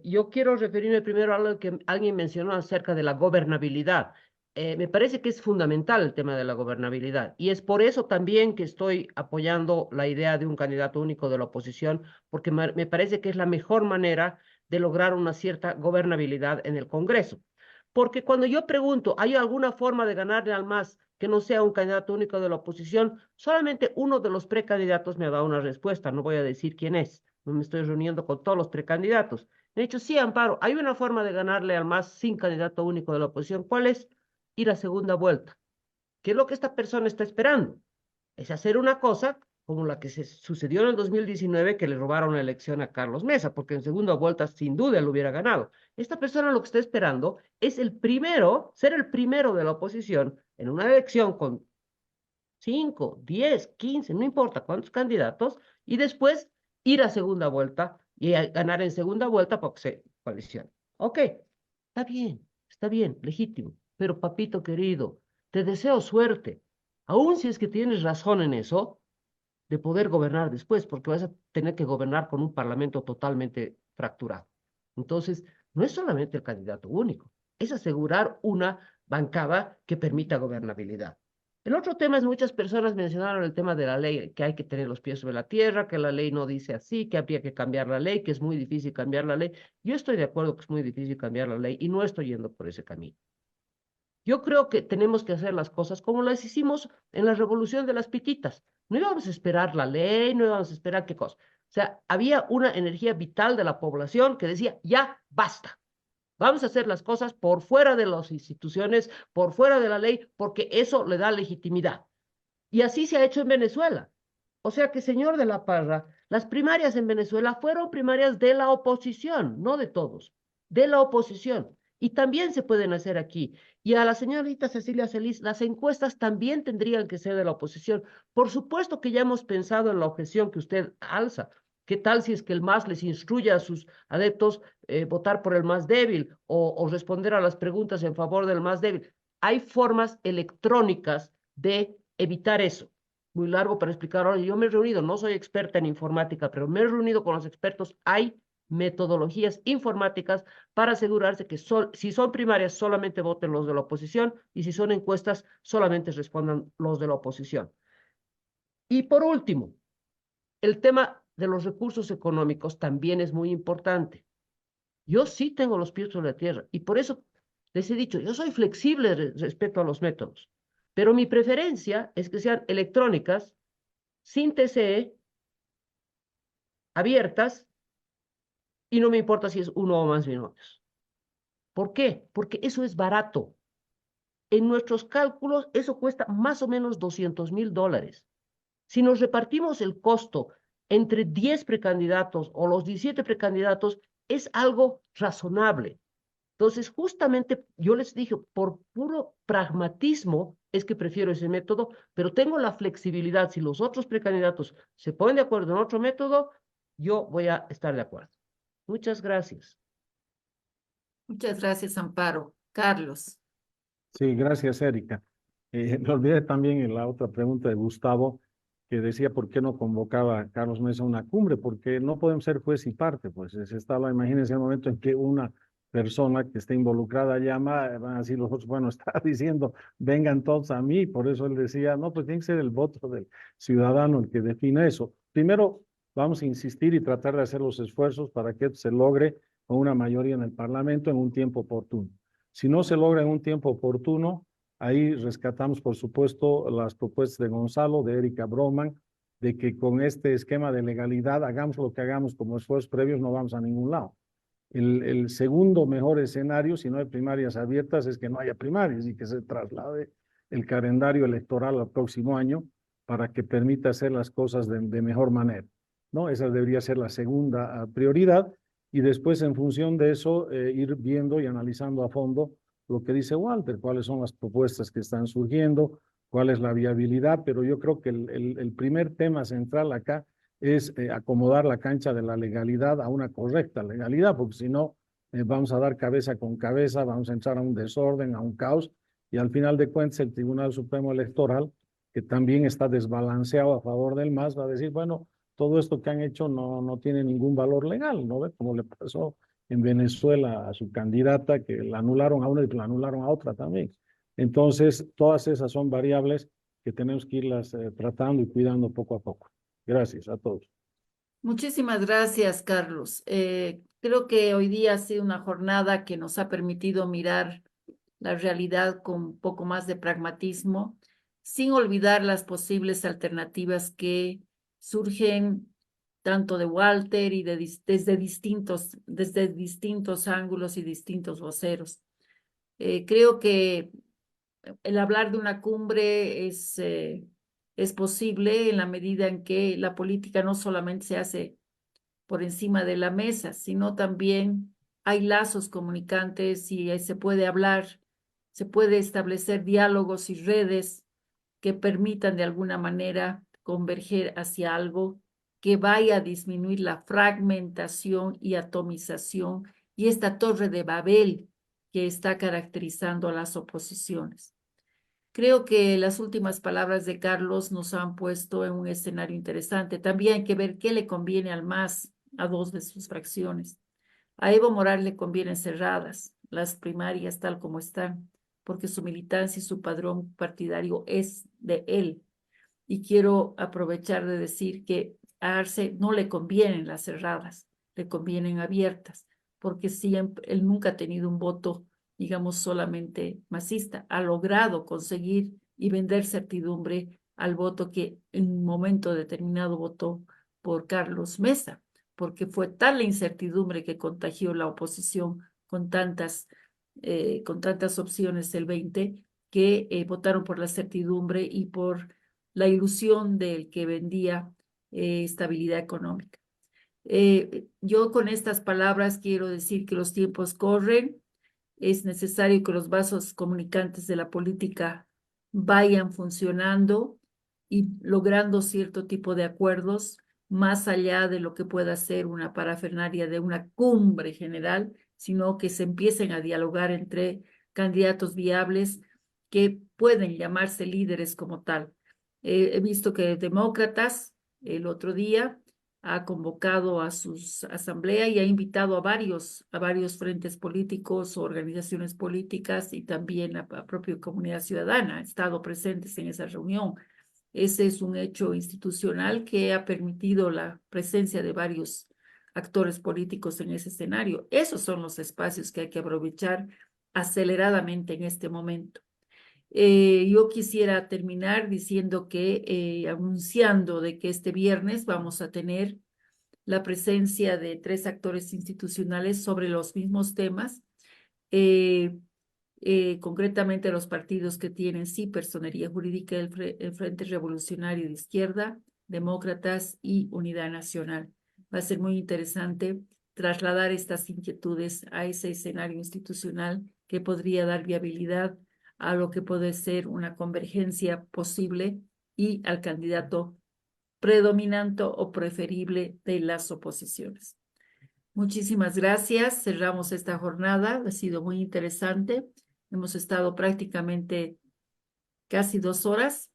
Yo quiero referirme primero a algo que alguien mencionó acerca de la gobernabilidad. Me parece que es fundamental el tema de la gobernabilidad y es por eso también que estoy apoyando la idea de un candidato único de la oposición, porque me parece que es la mejor manera de lograr una cierta gobernabilidad en el Congreso. Porque cuando yo pregunto, ¿hay alguna forma de ganarle al MAS que no sea un candidato único de la oposición? Solamente uno de los precandidatos me ha dado una respuesta, no voy a decir quién es, no me estoy reuniendo con todos los precandidatos. Me ha dicho, sí, Amparo, hay una forma de ganarle al MAS sin candidato único de la oposición. ¿Cuál es? Ir a segunda vuelta. ¿Qué es lo que esta persona está esperando? Es hacer una cosa como la que se sucedió en el 2019, que le robaron la elección a Carlos Mesa, porque en segunda vuelta sin duda lo hubiera ganado. Esta persona lo que está esperando es ser el primero de la oposición en una elección con 5, 10, 15, no importa cuántos candidatos, y después ir a segunda vuelta y ganar en segunda vuelta porque se coaliciona. Ok, está bien, legítimo, pero papito querido, te deseo suerte, aun si es que tienes razón en eso, de poder gobernar después, porque vas a tener que gobernar con un parlamento totalmente fracturado. Entonces, no es solamente el candidato único, es asegurar una bancada que permita gobernabilidad. El otro tema es, muchas personas mencionaron el tema de la ley, que hay que tener los pies sobre la tierra, que la ley no dice así, que habría que cambiar la ley, que es muy difícil cambiar la ley. Yo estoy de acuerdo que es muy difícil cambiar la ley y no estoy yendo por ese camino. Yo creo que tenemos que hacer las cosas como las hicimos en la revolución de las pititas. No íbamos a esperar la ley, no íbamos a esperar qué cosa. O sea, había una energía vital de la población que decía, ya basta. Vamos a hacer las cosas por fuera de las instituciones, por fuera de la ley, porque eso le da legitimidad. Y así se ha hecho en Venezuela. O sea que, señor de la Parra, las primarias en Venezuela fueron primarias de la oposición, no de todos, de la oposición. Y también se pueden hacer aquí. Y a la señorita Cecilia Celis, las encuestas también tendrían que ser de la oposición. Por supuesto que ya hemos pensado en la objeción que usted alza. ¿Qué tal si es que el MAS les instruye a sus adeptos votar por el más débil o responder a las preguntas en favor del más débil? Hay formas electrónicas de evitar eso. muy largo para explicar ahora. Yo me he reunido, no soy experta en informática, pero me he reunido con los expertos. Hay metodologías informáticas para asegurarse que si son primarias solamente voten los de la oposición y si son encuestas solamente respondan los de la oposición. Y por último, el tema de los recursos económicos también es muy importante. Yo sí tengo los pies sobre la tierra y por eso les he dicho, yo soy flexible respecto a los métodos, pero mi preferencia es que sean electrónicas, sin TCE, abiertas, y no me importa si es uno o más binomios. ¿Por qué? Porque eso es barato. En nuestros cálculos, eso cuesta más o menos $200,000. Si nos repartimos el costo entre 10 precandidatos o los 17 precandidatos, es algo razonable. Entonces, justamente yo les dije, por puro pragmatismo, es que prefiero ese método, pero tengo la flexibilidad. Si los otros precandidatos se ponen de acuerdo en otro método, yo voy a estar de acuerdo. Muchas gracias. Muchas gracias, Amparo. Carlos. Sí, gracias, Erika. Me olvidé también en la otra pregunta de Gustavo, que decía por qué no convocaba a Carlos Mesa a una cumbre, porque no podemos ser juez y parte, pues imagínense el momento en que una persona que esté involucrada llama, van a decir los otros, bueno, está diciendo, vengan todos a mí, por eso él decía, no, pues tiene que ser el voto del ciudadano el que define eso. Primero, vamos a insistir y tratar de hacer los esfuerzos para que se logre con una mayoría en el Parlamento en un tiempo oportuno. Si no se logra en un tiempo oportuno, ahí rescatamos, por supuesto, las propuestas de Gonzalo, de Erika Broman, de que con este esquema de legalidad, hagamos lo que hagamos como esfuerzos previos, no vamos a ningún lado. El segundo mejor escenario, si no hay primarias abiertas, es que no haya primarias y que se traslade el calendario electoral al próximo año para que permita hacer las cosas de mejor manera, ¿no? Esa debería ser la segunda prioridad. Y después, en función de eso, ir viendo y analizando a fondo lo que dice Walter, cuáles son las propuestas que están surgiendo, cuál es la viabilidad, pero yo creo que el primer tema central acá es acomodar la cancha de la legalidad a una correcta legalidad, porque si no, vamos a dar cabeza con cabeza, vamos a entrar a un desorden, a un caos, y al final de cuentas el Tribunal Supremo Electoral, que también está desbalanceado a favor del MAS, va a decir, bueno, todo esto que han hecho no tiene ningún valor legal, ¿no? Como le pasó en Venezuela a su candidata, que la anularon a una y la anularon a otra también. Entonces, todas esas son variables que tenemos que irlas tratando y cuidando poco a poco. Gracias a todos. Muchísimas gracias, Carlos. Creo que hoy día ha sido una jornada que nos ha permitido mirar la realidad con un poco más de pragmatismo, sin olvidar las posibles alternativas que surgen tanto de Walter y desde distintos ángulos y distintos voceros. Creo que el hablar de una cumbre es posible en la medida en que la política no solamente se hace por encima de la mesa, sino también hay lazos comunicantes y se puede hablar, se puede establecer diálogos y redes que permitan de alguna manera converger hacia algo que vaya a disminuir la fragmentación y atomización y esta torre de Babel que está caracterizando a las oposiciones. Creo que las últimas palabras de Carlos nos han puesto en un escenario interesante. También hay que ver qué le conviene al MAS, a dos de sus fracciones. A Evo Morales le convienen cerradas las primarias tal como están, porque su militancia y su padrón partidario es de él. Y quiero aprovechar de decir que a Arce no le convienen las cerradas, le convienen abiertas, porque siempre, él nunca ha tenido un voto, digamos, solamente masista, ha logrado conseguir y vender certidumbre al voto que en un momento determinado votó por Carlos Mesa, porque fue tal la incertidumbre que contagió la oposición con tantas opciones el 20, que votaron por la certidumbre y por la ilusión del que vendía estabilidad económica. Yo con estas palabras quiero decir que los tiempos corren, es necesario que los vasos comunicantes de la política vayan funcionando y logrando cierto tipo de acuerdos más allá de lo que pueda ser una parafernalia de una cumbre general, sino que se empiecen a dialogar entre candidatos viables que pueden llamarse líderes como tal. He visto que Demócratas el otro día ha convocado a su asamblea y ha invitado a varios frentes políticos o organizaciones políticas y también a propia comunidad ciudadana. Han estado presentes en esa reunión. Ese es un hecho institucional que ha permitido la presencia de varios actores políticos en ese escenario. Esos son los espacios que hay que aprovechar aceleradamente en este momento. Yo quisiera terminar diciendo que, anunciando de que este viernes vamos a tener la presencia de 3 actores institucionales sobre los mismos temas, concretamente los partidos que tienen sí personería jurídica, el Frente Revolucionario de Izquierda, Demócratas y Unidad Nacional. Va a ser muy interesante trasladar estas inquietudes a ese escenario institucional que podría dar viabilidad a lo que puede ser una convergencia posible y al candidato predominante o preferible de las oposiciones. Muchísimas gracias. Cerramos esta jornada. Ha sido muy interesante. Hemos estado prácticamente casi 2 horas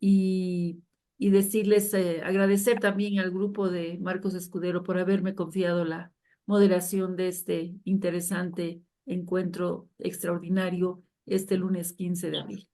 y decirles, agradecer también al grupo de Marcos Escudero por haberme confiado la moderación de este interesante encuentro extraordinario este lunes 15 de abril.